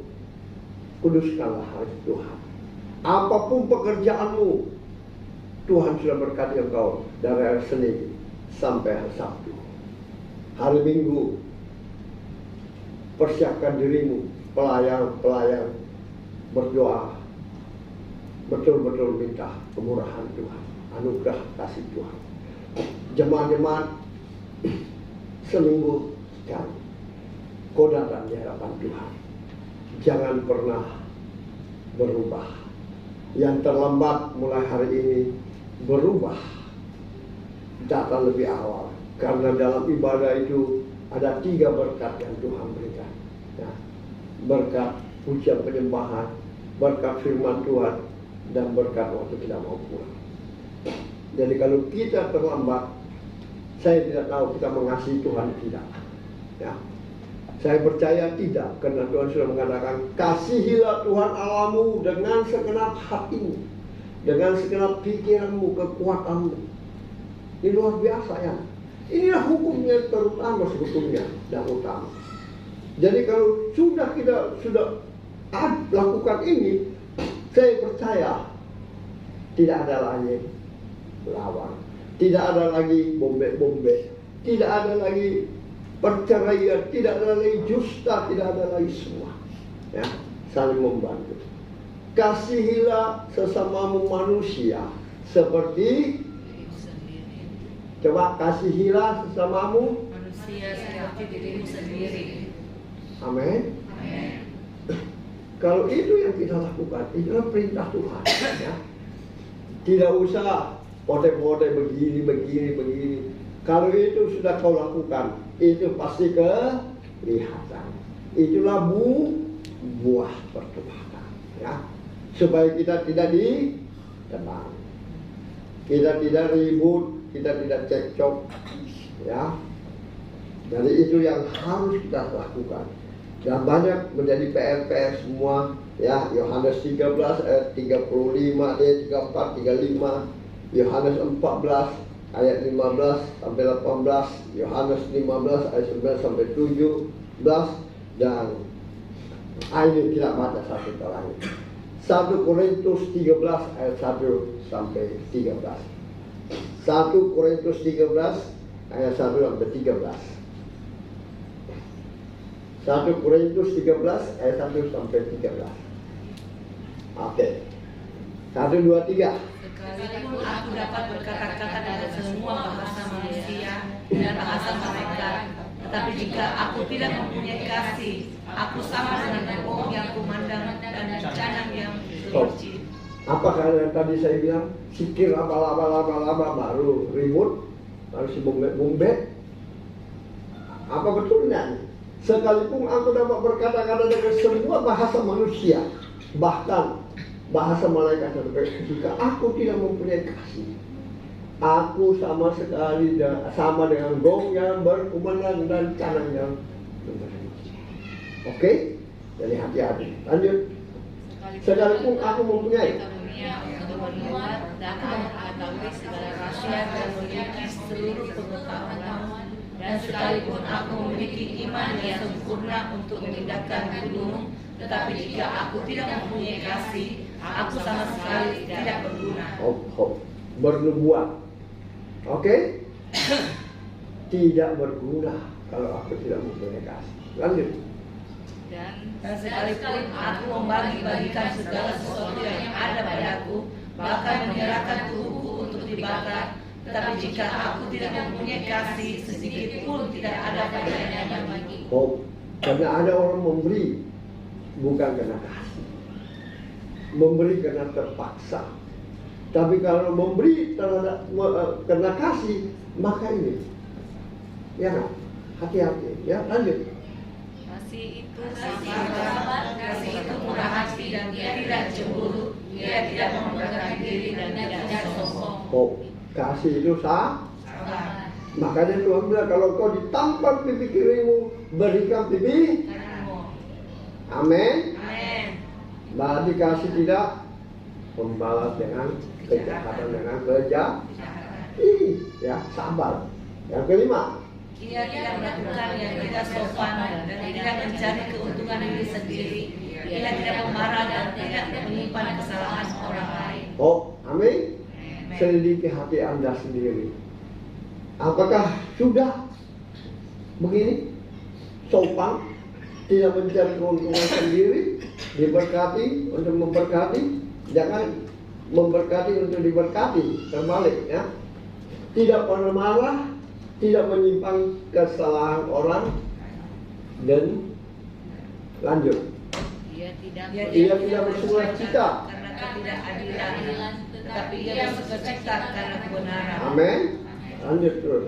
S3: kuduskanlah hari Tuhan. Apapun pekerjaanmu, Tuhan sudah berkati engkau dari hari Senin sampai hari Sabtu. Hari Minggu, persiapkan dirimu, pelayan-pelayan, berdoa, betul-betul minta kemurahan Tuhan, anugerah kasih Tuhan. Jemaat-jemaat, seminggu sekali, kau datang di hadapan Tuhan. Jangan pernah berubah. Yang terlambat mulai hari ini berubah, datang lebih awal. Karena dalam ibadah itu ada 3 berkat yang Tuhan berikan. Ya. Berkat pujian penyembahan, berkat firman Tuhan, dan berkat waktu kita mau pulang. Jadi kalau kita terlambat, saya tidak tahu kita mengasihi Tuhan tidak. Ya. Saya percaya tidak, karena Tuhan sudah mengatakan, kasihilah Tuhan Allahmu dengan segenap hatimu, dengan segenap pikiranmu, kekuatanmu. Ini luar biasa ya. Inilah hukumnya terutama sebetulnya dan utama. Jadi kalau kita sudah lakukan ini, saya percaya tidak ada lagi lawan, tidak ada lagi bombek-bombek, tidak ada lagi perceraian, tidak ada lagi dusta, tidak ada lagi semua. Ya, saling membantu. Kasihilah sesamamu manusia seperti, coba kasihilah sesamamu
S4: Manusia seperti dirimu sendiri.
S3: Amin. Kalau itu yang kita lakukan, itulah perintah Tuhan. Ya. Tidak usah pote-pote begini. Kalau itu sudah kau lakukan, itu pasti kelihatan. Itulah buah pertobatan. Ya. Supaya kita tidak ditebang, kita tidak ribut, kita tidak cekcok. Ya. Jadi itu yang harus kita lakukan. Dan banyak menjadi PR semua, ya. Yohanes 13 ayat 35, ayat 34, 35, Yohanes 14 ayat 15 sampai 18, Yohanes 15 ayat 9 sampai 17, dan ini kita baca satu kali. 1 Korintus 13 ayat 1 sampai 13. 1 Korintus 13 ayat 1 sampai 13. 1 Korintus 13 ayat 1 sampai 13. Oke. 1, 2, 3.
S4: Sekalipun aku dapat berkata-kata dengan semua bahasa manusia dan bahasa mereka, tetapi jika aku tidak mempunyai kasih, aku sama dengan bom yang kumandang dan bencana yang berci.
S3: Apakah yang tadi saya bilang, sikir lama baru ribut, harus bombek? Apa betulnya? Sekalipun aku dapat berkata-kata dengan semua bahasa manusia, bahkan bahasa malaikat, jika aku tidak mempunyai kasih, Aku sama sekali sama dengan gong yang berkumandang dan canang yang berhenti. Oke? Jadi hati-hati. Lanjut. Sekalipun aku mempunyai
S4: dan mengetahui segala rahasia dan memiliki seluruh pengetahuan, dan sekalipun aku memiliki iman yang sempurna untuk memindahkan gunung, tetapi jika aku tidak mempunyai kasih, aku sama sekali tidak berguna.
S3: Bernubuat. Oke? Tidak berguna kalau aku tidak mempunyai kasih. Lanjut.
S4: Dan sekalipun aku membagi-bagikan segala sesuatu yang ada padaku, bahkan menyerahkan tubuhku untuk dibakar, tetapi jika aku tidak mempunyai kasih, sedikit pun tidak ada faedahnya bagi.
S3: Karena ada orang memberi bukan karena kasih, memberi karena terpaksa. Tapi kalau memberi karena kasih, maka ini, ya kan? Hati-hati. Ya, lanjut.
S4: Kasih itu sabar, kasih itu murah hati dan tidak cemburu, dia tidak memegahkan diri dan tidak sombong.
S3: Kasih itu sabar. Makanya Tuhan bilang kalau kau ditampar pipi kirimu, berikan pipi kananmu. Amin. Berarti kasih tidak membalas dengan kejahatan dengan kejahatan. Ya, sabar. Yang kelima,
S4: ia tidak melakukan yang tidak sopan dan tidak mencari keuntungan diri sendiri. Ia tidak memarah dan tidak menyimpan kesalahan orang lain.
S3: Amin. Selidiki hati Anda sendiri. Apakah sudah begini? Sopan, tidak mencari keuntungan sendiri, diberkati untuk memberkati, jangan memberkati untuk diberkati, terbalik ya. Tidak pernah marah, tidak menyimpan kesalahan orang, dan lanjut. Ia tidak bersukacita
S4: karena ketidakadilan, tetapi ia bersukacita karena kebenaran.
S3: Amin. Lanjut terus.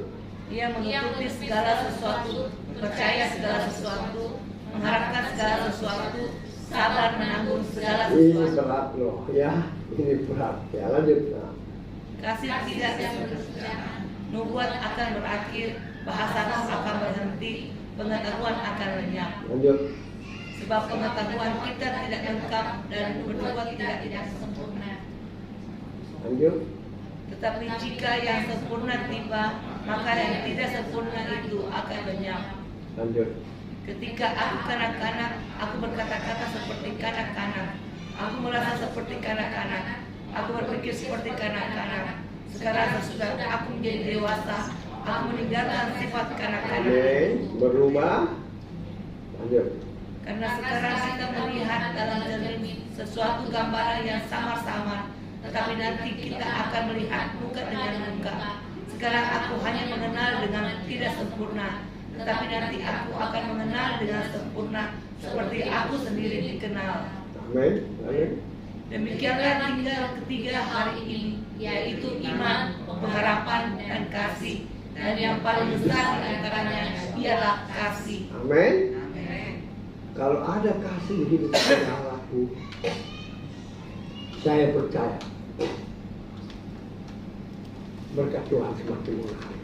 S4: Ia mengikuti segala sesuatu, percaya segala sesuatu, mengharapkan segala sesuatu, sabar menanggung segala
S3: Ini
S4: sesuatu.
S3: berat loh ya, ini berat ya. Lanjut.
S4: Kasih tidak nubuat akan berakhir, bahasa akan berhenti, pengetahuan akan lenyap.
S3: Lanjut.
S4: Sebab pengetahuan kita tidak lengkap dan bernubuat tidak sempurna.
S3: Lanjut.
S4: Tetapi jika yang sempurna tiba, maka yang tidak sempurna itu akan lenyap.
S3: Lanjut.
S4: Ketika aku kanak-kanak, aku berkata-kata seperti kanak-kanak. Aku merasa seperti kanak-kanak. Aku berpikir seperti kanak-kanak. Sekarang sesudah aku menjadi dewasa, aku meninggalkan sifat kanak-kanak.
S3: Amin. Berubah. Lanjut.
S4: Karena sekarang kita melihat dalam cermin sesuatu gambaran yang samar-samar, tetapi nanti kita akan melihat muka dengan muka. Sekarang aku hanya mengenal dengan tidak sempurna, tetapi nanti aku akan mengenal dengan sempurna seperti aku sendiri dikenal.
S3: Amin. Amin.
S4: Demikianlah tinggal ketiga hari ini, yaitu iman, pengharapan, dan kasih. Dan yang paling besar di antaranya ialah kasih.
S3: Amin. Kalau ada kasih di hidup Allahku, saya percaya berkat Tuhan semakin mengalir.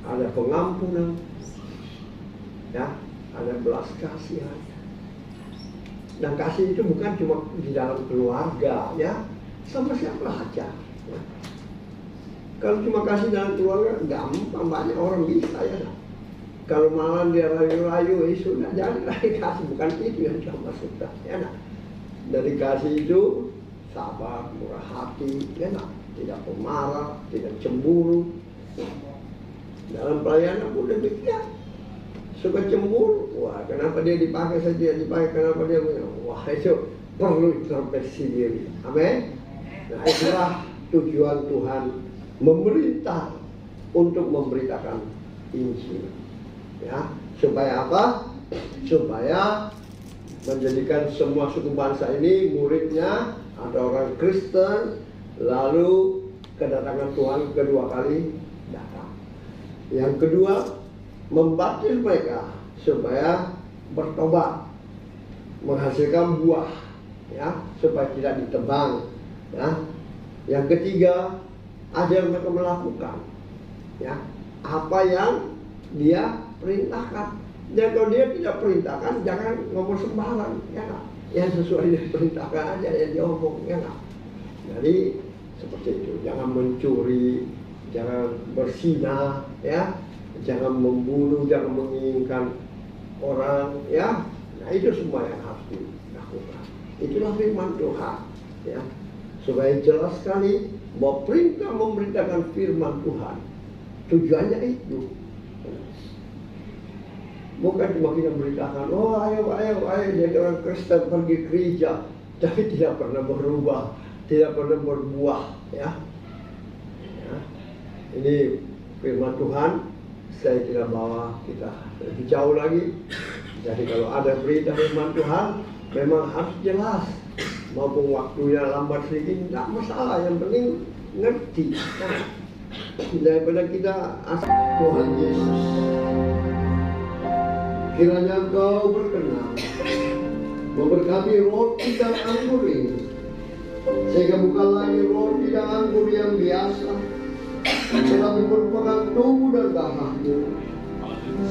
S3: Ada pengampunan, ya, ada belas kasihan. Dan kasih itu bukan cuma di dalam keluarga, ya, sama siapa aja. Ya. Kalau cuma kasih dalam keluarga, gampang, banyak orang bisa ya. Kalau malam dia rayu-rayu, sudah jangan lagi kasih, bukan itu yang sama sudah, ya nak. Dari kasih itu sabar, murah hati, ya nak, tidak pemarah, tidak cemburu. Dalam pelayanan pun demikian. Suka cemburu, wah kenapa dia dipakai saja, kenapa dia wah itu perlu introspeksi diri. Amin. Nah itulah tujuan Tuhan memerintah untuk memberitakan Injil. Ya, supaya apa? Supaya menjadikan semua suku bangsa ini muridnya, ada orang Kristen, lalu kedatangan Tuhan kedua kali datang. Yang kedua, membaptis mereka supaya bertobat, menghasilkan buah, ya, supaya tidak ditebang, ya. Yang ketiga, ajar mereka melakukan ya apa yang dia perintahkan. Dan kalau dia tidak perintahkan, jangan ngomong sembarang, ya nggak? Yang sesuai dengan perintahkan aja yang diomong, ya nggak? Jadi seperti itu, jangan mencuri, jangan berzina, ya, jangan membunuh, jangan menginginkan orang, ya. Nah itu semua yang harus dilakukan. Itulah firman Tuhan, ya. Supaya jelas sekali bahwa perintah memberitakan firman Tuhan tujuannya itu. Bukan cuma kita beritakan, oh ayo jadi orang Kristen pergi gereja, tapi tidak pernah berubah, tidak pernah berbuah, ya. Ini firman Tuhan, saya tidak bawa kita lebih jauh lagi. Jadi kalau ada berita firman Tuhan, memang harus jelas. Maupun waktunya lambat sedikit, tidak masalah, yang penting ngerti. Nah, daripada kita Tuhan Yesus, kiranya Engkau berkenan memberkati roti dan anggur ini, sehingga bukan lagi roti dan anggur yang biasa, tetapi merupakan tubuh dan darah-Mu,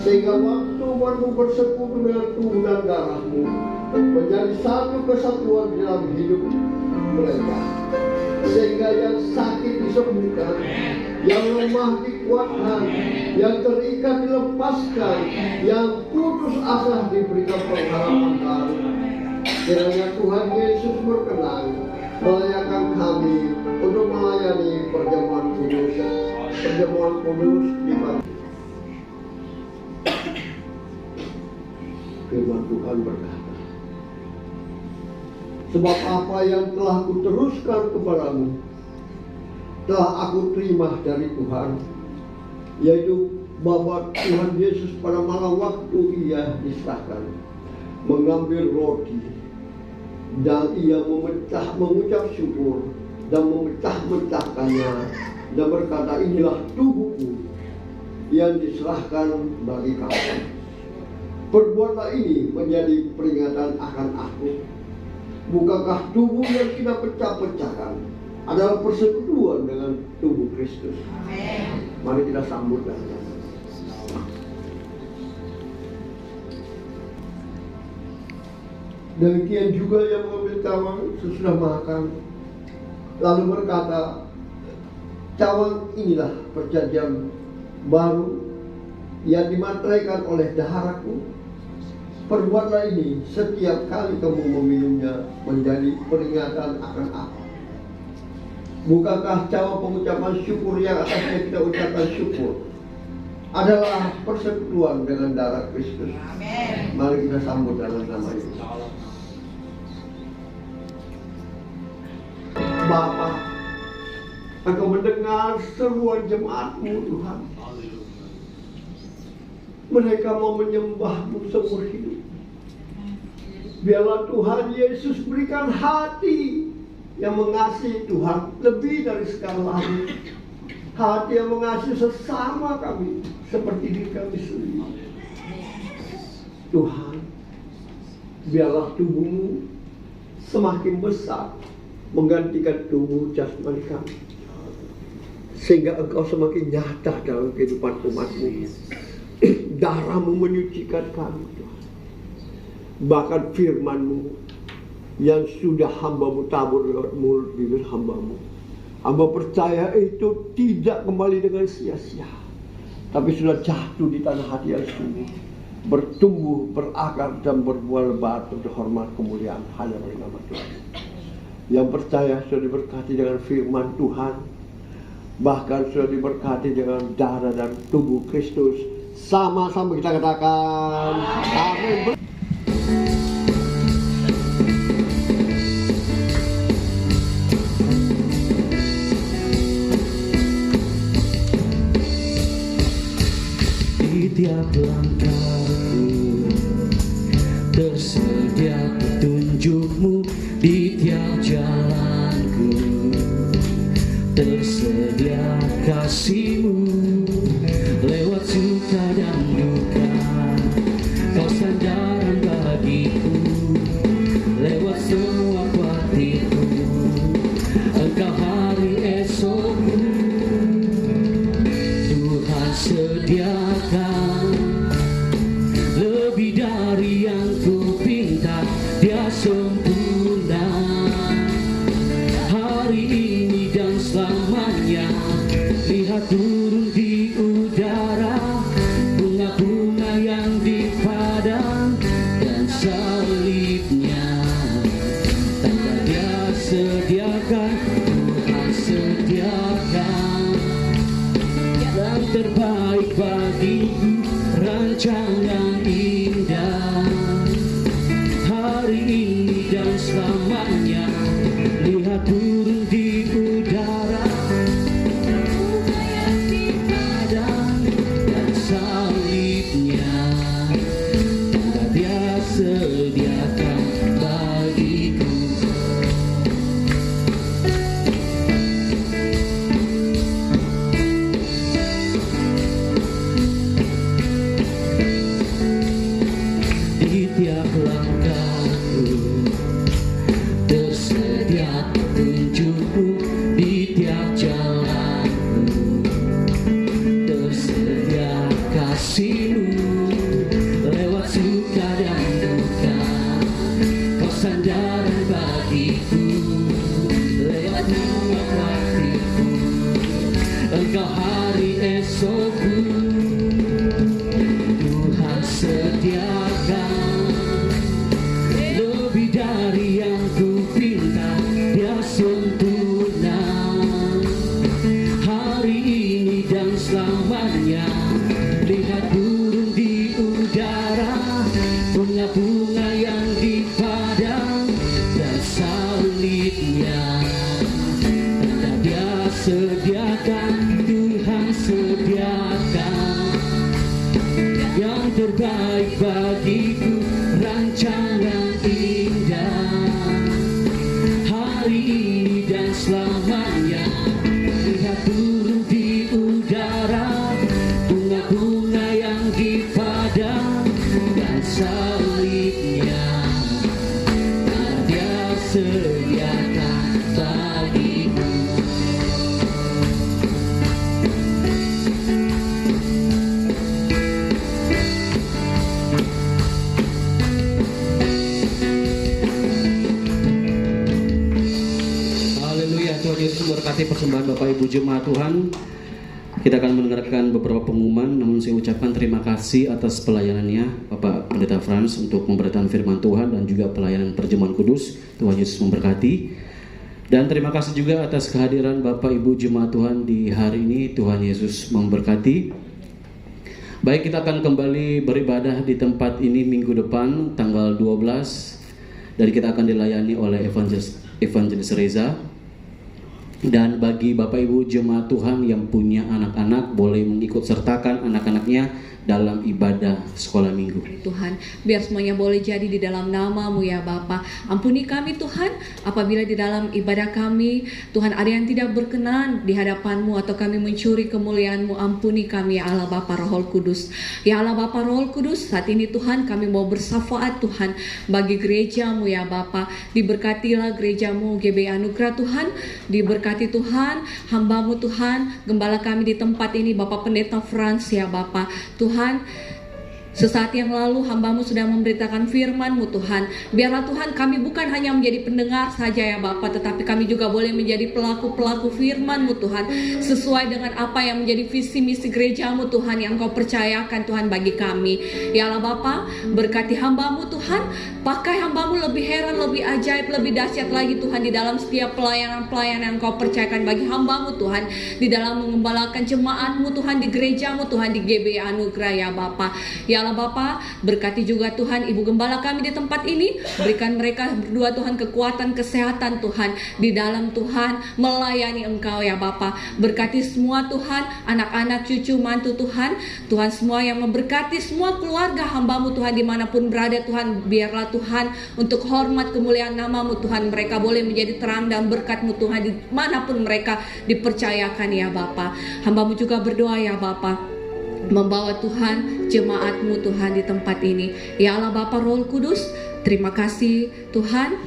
S3: sehingga waktu Tuhanmu bersekutu dengan tubuh dan darah-Mu menjadi satu kesatuan dalam hidup mereka, sehingga yang sakit disembuhkan, yang lemah dikuatkan, yang terikat dilepaskan, yang putus asa diberikan pengharapan baru. Kiranya Tuhan Yesus berkenan melayakan kami untuk melayani perjamuan kudus di pagi. Firman Tuhan berkata, sebab apa yang telah kuteruskan kepadamu telah aku terima dari Tuhan, yaitu bahwa Tuhan Yesus pada malam waktu ia diserahkan mengambil roti, dan ia mengucap syukur dan memecah-mecahkannya dan berkata, inilah tubuhku yang diserahkan bagi kamu. Perbuatlah ini menjadi peringatan akan aku. Bukankah tubuh yang kita pecah-pecahkan adalah persekutuan dengan tubuh Kristus? Amin. Mari kita sambut dan demikian juga yang mengambil cawang sesudah makan, lalu berkata, cawang inilah perjanjian baru yang dimateraikan oleh darahku. Perbuatlah ini setiap kali kamu meminumnya menjadi peringatan akan aku. Bukankah cawang pengucapan syukur yang atasnya kita ucapkan syukur adalah persekutuan dengan darah Kristus? Amin. Mari kita sambut dalam nama Yesus. Bapa, Engkau mendengar seruan jemaat-Mu, Tuhan. Mereka mau menyembah-Mu seumur hidup. Biarlah Tuhan Yesus berikan hati yang mengasihi Tuhan lebih dari segala-galanya. Hati yang mengasihi sesama kami seperti diri kami sendiri. Tuhan, biarlah tubuh-Mu semakin besar menggantikan tubuh jasmani kami, sehingga Engkau semakin nyata dalam kehidupan umat-Mu. Darah-Mu menyucikan kami, Tuhan. Bahkan firman-Mu yang sudah hamba-Mu tabur lewat mulut bibir hamba-Mu, hamba percaya itu tidak kembali dengan sia-sia, tapi sudah jatuh di tanah hati yang subur, bertumbuh, berakar, dan berbuah lebat untuk hormat kemuliaan hanya bagi nama Tuhan. Yang percaya sudah diberkati dengan firman Tuhan, bahkan sudah diberkati dengan darah dan tubuh Kristus. Sama-sama kita katakan amin.
S2: Di tiap langkahku tersedia petunjuk-Mu, di tiap jalanku tersedia kasih-Mu. Lewat suka dan duka Kau sandaran bagiku, lewat semua kuatiku Engkau hari sediakan lebih dari yang ku pinta, Dia sempurna. Hari ini dan selamanya, lihat turun di udara bunga-bunga yang di padang dan salibnya. Tanda Dia sediakan, Tuhan sediakan yang terbaik bagiku, rancangan indah. Hari ini dan selamanya, lihat turun di udara bunga yang di padang dan salibnya. Tanda Dia sediakan bagiku. Di tiap langkahku tersedia petunjukku, di tiap jalanku tersedia kasih-Mu. Lewat suka dan duka, Kau sandaran bagiku. Lewat malam waktuku, Engkau hari esokku. Tuhan sediakan lebih dari yang ku pinta, Dia sempurna. Hari ini dan selamanya, lihat turun di udara bunga-bunga yang di padang dan salibnya. Tanda Dia sediakan, Tuhan sediakan yang terbaik bagiku, rancangan indah. Hari ini dan selamanya, lihat turun di udara bunga-bunga yang di padang dan salibnya. Tanda Dia sediakan bagiku.
S1: Haleluya, Tuhan Yesus memberkati persembahan Bapak Ibu jemaat Tuhan. Kita akan mendengarkan beberapa pengumuman, namun saya ucapkan terima kasih atas pelayanannya Bapak Pendeta Frans untuk memberitakan firman Tuhan dan juga pelayanan perjamuan kudus. Tuhan Yesus memberkati. Dan terima kasih juga atas kehadiran Bapak Ibu jemaat Tuhan di hari ini. Tuhan Yesus memberkati. Baik, kita akan kembali beribadah di tempat ini minggu depan tanggal 12, dan kita akan dilayani oleh Evangelis Reza. Dan bagi Bapak Ibu jemaat Tuhan yang punya anak-anak, boleh mengikut sertakan anak-anaknya dalam ibadah sekolah minggu.
S5: Tuhan, biar semuanya boleh jadi di dalam nama-Mu ya Bapa. Ampuni kami Tuhan, apabila di dalam ibadah kami Tuhan ada yang tidak berkenan di hadapan-Mu atau kami mencuri kemuliaan-Mu. Ampuni kami ya Allah Bapa Roh Kudus. Ya Allah Bapa Roh Kudus, saat ini Tuhan kami mau bersafaat Tuhan bagi gereja-Mu ya Bapa. Diberkatilah gereja-Mu GBI Anugerah Tuhan. Diberkati Tuhan hamba-Mu Tuhan, gembala kami di tempat ini Bapak Pendeta Frans ya Bapa. Tuhan, sesaat yang lalu hamba-Mu sudah memberitakan firman-Mu Tuhan. Biarlah Tuhan kami bukan hanya menjadi pendengar saja ya Bapa, tetapi kami juga boleh menjadi pelaku-pelaku firman-Mu Tuhan, sesuai dengan apa yang menjadi visi misi gereja-Mu Tuhan yang Kau percayakan Tuhan bagi kami. Ya Allah Bapa, berkati hamba-Mu Tuhan, pakai hamba-Mu lebih heran, lebih ajaib, lebih dahsyat lagi Tuhan di dalam setiap pelayanan-pelayanan yang Kau percayakan bagi hamba-Mu Tuhan, di dalam mengembalakan jemaat-Mu Tuhan, di gereja-Mu Tuhan, di GBI Anugerah ya Bapa. Ya Allah Bapa, berkati juga Tuhan Ibu Gembala kami di tempat ini. Berikan mereka berdua Tuhan kekuatan, kesehatan Tuhan di dalam Tuhan melayani Engkau ya Bapa. Berkati semua Tuhan, anak-anak, cucu, mantu Tuhan. Tuhan semua yang memberkati semua keluarga hamba-Mu Tuhan dimanapun berada Tuhan. Biarlah Tuhan untuk hormat kemuliaan nama-Mu Tuhan, mereka boleh menjadi terang dan berkat-Mu Tuhan dimanapun mereka dipercayakan ya Bapa. Hamba-Mu juga berdoa ya Bapa, membawa Tuhan jemaat-Mu Tuhan di tempat ini. Ya Allah Bapa Roh Kudus, terima kasih Tuhan.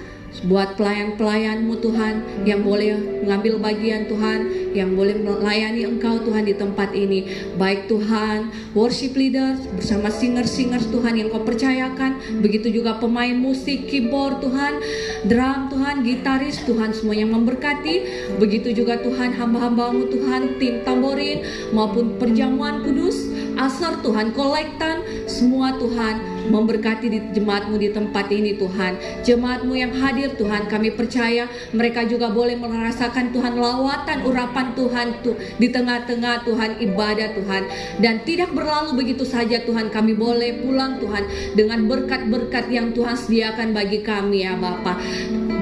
S5: buat pelayan-pelayan-Mu Tuhan yang boleh mengambil bagian Tuhan, yang boleh melayani Engkau Tuhan di tempat ini. Baik Tuhan, worship leaders bersama singer-singers Tuhan yang Kau percayakan, begitu juga pemain musik, keyboard Tuhan, drum Tuhan, gitaris Tuhan, semua yang memberkati. Begitu juga Tuhan hamba-hamba-Mu Tuhan, tim tamborin maupun perjamuan kudus, asar Tuhan, kolektan, semua Tuhan memberkati di jemaat-Mu di tempat ini Tuhan. Jemaat-Mu yang hadir Tuhan, kami percaya mereka juga boleh merasakan Tuhan lawatan urapan Tuhan di tengah-tengah Tuhan ibadah Tuhan. Dan tidak berlalu begitu saja Tuhan, kami boleh pulang Tuhan dengan berkat-berkat yang Tuhan sediakan bagi kami ya Bapa.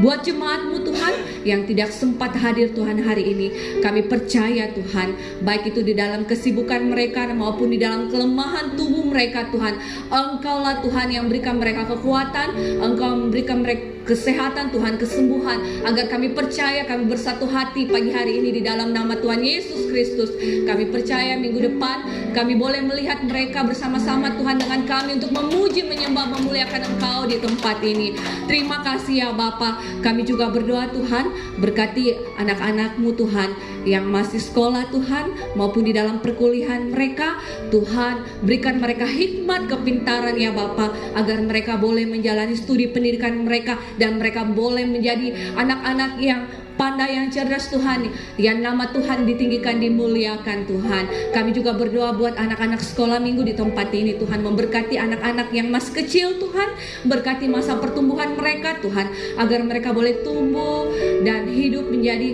S5: Buat jemaat-Mu Tuhan yang tidak sempat hadir Tuhan hari ini, kami percaya Tuhan, baik itu di dalam kesibukan mereka maupun di dalam kelemahan tubuh mereka Tuhan, Engkaulah Tuhan yang berikan mereka kekuatan, Engkau memberikan mereka kesehatan Tuhan, kesembuhan, agar kami percaya kami bersatu hati pagi hari ini di dalam nama Tuhan Yesus Kristus. Kami percaya minggu depan kami boleh melihat mereka bersama-sama Tuhan dengan kami untuk memuji, menyembah, memuliakan Engkau di tempat ini. Terima kasih ya Bapa. Kami juga berdoa Tuhan, berkati anak-anak-Mu Tuhan yang masih sekolah Tuhan maupun di dalam perkuliahan mereka. Tuhan, berikan mereka hikmat, kepintaran ya Bapa, agar mereka boleh menjalani studi pendidikan mereka dan mereka boleh menjadi anak-anak yang pandai, yang cerdas Tuhan, yang nama Tuhan ditinggikan, dimuliakan Tuhan. Kami juga berdoa buat anak-anak sekolah minggu di tempat ini Tuhan, memberkati anak-anak yang masih kecil Tuhan, berkati masa pertumbuhan mereka Tuhan, agar mereka boleh tumbuh dan hidup menjadi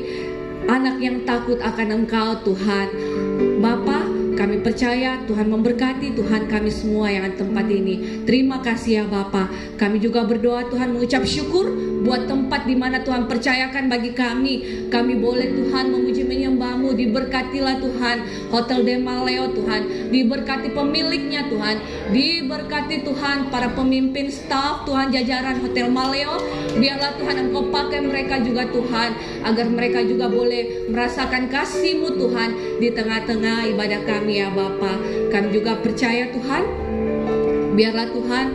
S5: anak yang takut akan Engkau Tuhan. Bapa, kami percaya Tuhan memberkati Tuhan kami semua yang ada di tempat ini. Terima kasih ya Bapa. Kami juga berdoa Tuhan, mengucap syukur buat tempat di mana Tuhan percayakan bagi kami. Kami boleh Tuhan memuji menyembah-Mu. Diberkatilah Tuhan Hotel De Maleo Tuhan, diberkati pemiliknya Tuhan, diberkati Tuhan para pemimpin staf Tuhan, jajaran Hotel Maleo. Biarlah Tuhan Engkau pakai mereka juga Tuhan, agar mereka juga boleh merasakan kasih-Mu Tuhan di tengah-tengah ibadah kami ya Bapa. Kami juga percaya Tuhan, biarlah Tuhan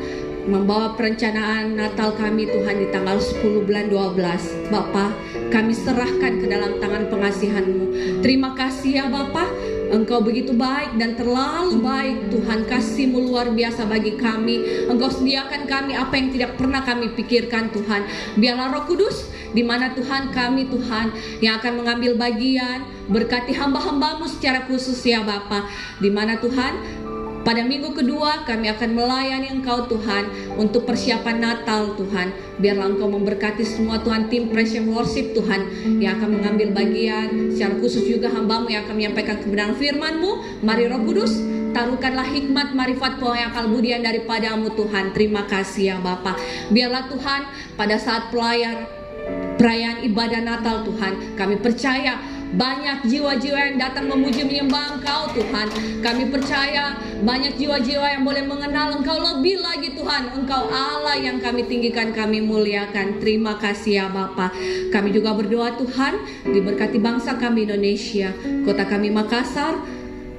S5: membawa perencanaan Natal kami Tuhan di tanggal 10 bulan 12. Bapa, kami serahkan ke dalam tangan pengasihan-Mu. Terima kasih ya Bapa, Engkau begitu baik dan terlalu baik Tuhan. Kasih-Mu luar biasa bagi kami. Engkau sediakan kami apa yang tidak pernah kami pikirkan Tuhan. Biarlah Roh Kudus di mana Tuhan kami Tuhan yang akan mengambil bagian, berkati hamba-hamba-Mu secara khusus ya Bapa. Di mana Tuhan pada minggu kedua kami akan melayani Engkau Tuhan untuk persiapan Natal Tuhan. Biarlah Engkau memberkati semua Tuhan, tim Praise and Worship Tuhan yang akan mengambil bagian, secara khusus juga hamba-Mu yang akan menyampaikan kebenaran firman-Mu. Mari Roh Kudus, taruhkanlah hikmat, marifat, power, akal budian daripada-Mu Tuhan. Terima kasih ya Bapa. Biarlah Tuhan pada saat perayaan ibadah Natal Tuhan, kami percaya banyak jiwa-jiwa yang datang memuji menyembah Engkau Tuhan. Kami percaya banyak jiwa-jiwa yang boleh mengenal Engkau lebih lagi Tuhan. Engkau Allah yang kami tinggikan, kami muliakan. Terima kasih ya Bapa. Kami juga berdoa Tuhan, diberkati bangsa kami Indonesia, kota kami Makassar,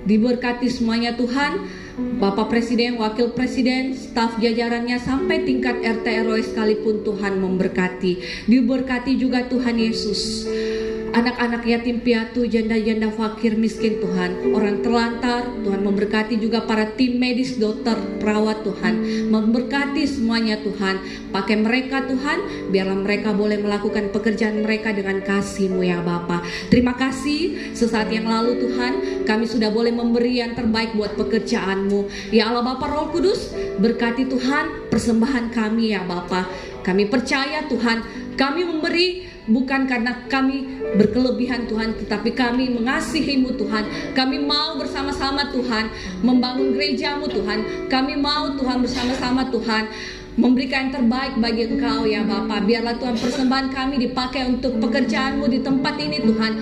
S5: diberkati semuanya Tuhan. Bapak Presiden, Wakil Presiden, staf jajarannya sampai tingkat RT RW sekalipun Tuhan memberkati. Diberkati juga Tuhan Yesus, anak-anak yatim piatu, janda-janda fakir miskin Tuhan, orang terlantar Tuhan memberkati juga para tim medis, dokter, perawat Tuhan, memberkati semuanya Tuhan. Pakai mereka Tuhan, biarlah mereka boleh melakukan pekerjaan mereka dengan kasih-Mu ya Bapa. Terima kasih, sesaat yang lalu Tuhan kami sudah boleh memberi yang terbaik buat pekerjaan-Mu ya Allah. Bapa Roh Kudus, berkati Tuhan persembahan kami ya Bapa. Kami percaya Tuhan, kami memberi bukan karena kami berkelebihan Tuhan, tetapi kami mengasihi-Mu Tuhan. Kami mau bersama-sama Tuhan membangun gereja-Mu Tuhan. Kami mau Tuhan bersama-sama Tuhan memberikan yang terbaik bagi Engkau ya Bapa. Biarlah Tuhan persembahan kami dipakai untuk pekerjaan-Mu di tempat ini Tuhan,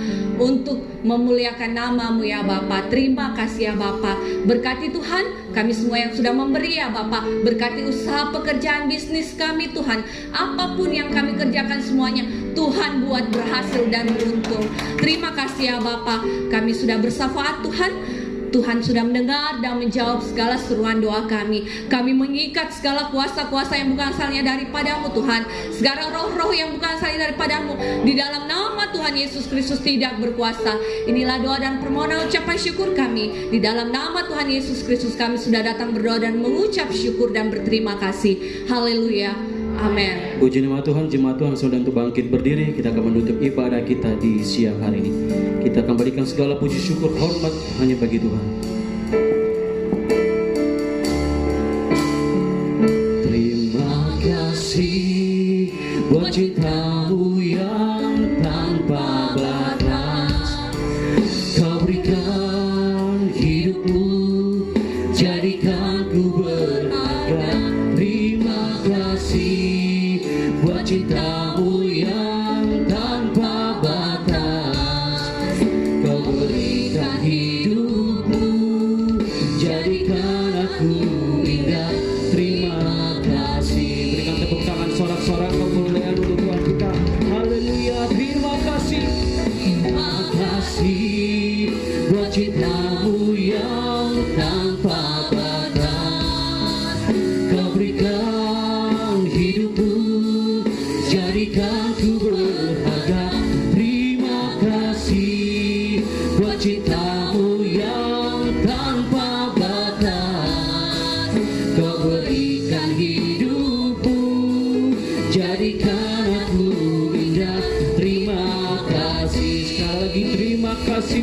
S5: untuk memuliakan nama-Mu ya Bapa. Terima kasih ya Bapa. Berkati Tuhan kami semua yang sudah memberi ya Bapa. Berkati usaha pekerjaan bisnis kami Tuhan. Apapun yang kami kerjakan semuanya Tuhan buat berhasil dan beruntung. Terima kasih ya Bapa. Kami sudah bersafaat Tuhan. Tuhan sudah mendengar dan menjawab segala seruan doa kami. Kami mengikat segala kuasa-kuasa yang bukan asalnya daripadamu Tuhan, segala roh-roh yang bukan asalnya daripadamu, di dalam nama Tuhan Yesus Kristus tidak berkuasa. Inilah doa dan permohonan ucapan syukur kami. Di dalam nama Tuhan Yesus Kristus kami sudah datang berdoa dan mengucap syukur dan berterima kasih. Haleluya. Amin.
S1: Puji nama Tuhan, jemaat Tuhan sudah untuk bangkit berdiri. Kita akan menutup ibadah kita di siang hari ini. Kita akan berikan segala puji syukur hormat hanya bagi Tuhan. Terima kasih buat cinta-Mu yang tanpa batas. Kau berikan hidupmu, jadikan ku berharga. Terima kasih buat cinta-Mu yang tanpa batas. Kau berikan hidupmu, jadikan aku indah. Terima kasih. Berikan tepuk tangan sorak-sorak kemuliaan untuk Tuhan kita. Haleluya. Terima kasih. Terima kasih buat cinta-Mu yang tanpa batas. Kau berikan hidupmu, jadikan ku berharga. Terima kasih buat cinta-Mu yang tanpa batas. Kau berikan hidupmu, jadikan aku indah. Terima kasih. Sekali lagi terima kasih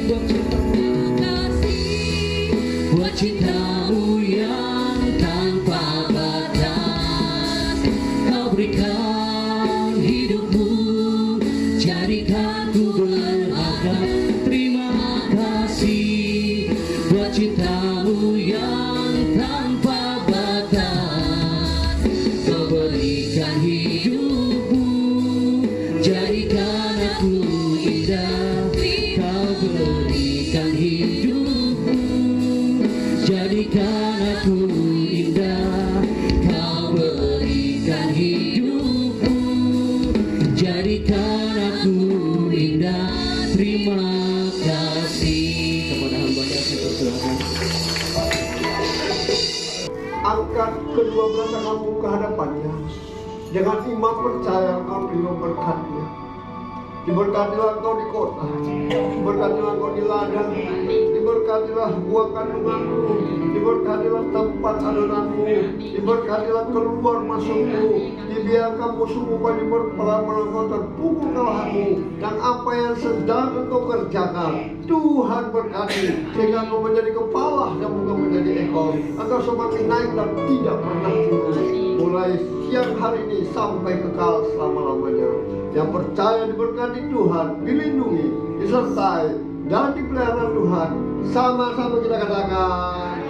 S1: buat cinta-Mu yang tanpa batas. Kau berikan hidupmu, jadikan ku berharga. Terima kasih buat cinta-Mu yang tanpa batas. Kau berikan hidupmu, jadikan aku indah. Kau berikan hidupmu, jadikan aku indah. Kau berikan hidupmu, jadikan aku indah. Terima kasih. Kepada hamba-Nya saya persilakan.
S3: Angkat kedua belah tanganmu ke hadapannya. Dengan iman percaya engkau terima berkatnya. Diberkatilah engkau di kota, diberkatilah engkau di ladang, diberkatilah buah kandunganmu, diberkatilah tempat adonanmu, diberkatilah keluar masukmu, dibiarkan musuhmu pada berpelamar engkau terpukul kalahmu, dan apa yang sedang engkau kerjakan Tuhan berkati, sehingga engkau menjadi kepala dan bukan menjadi ekor. Engkau semakin naik dan tidak pernah turun, mulai siang hari ini sampai kekal selama-lamanya. Yang percaya diberkati Tuhan, dilindungi, disertai, dan dipelihara Tuhan. Sama-sama kita katakan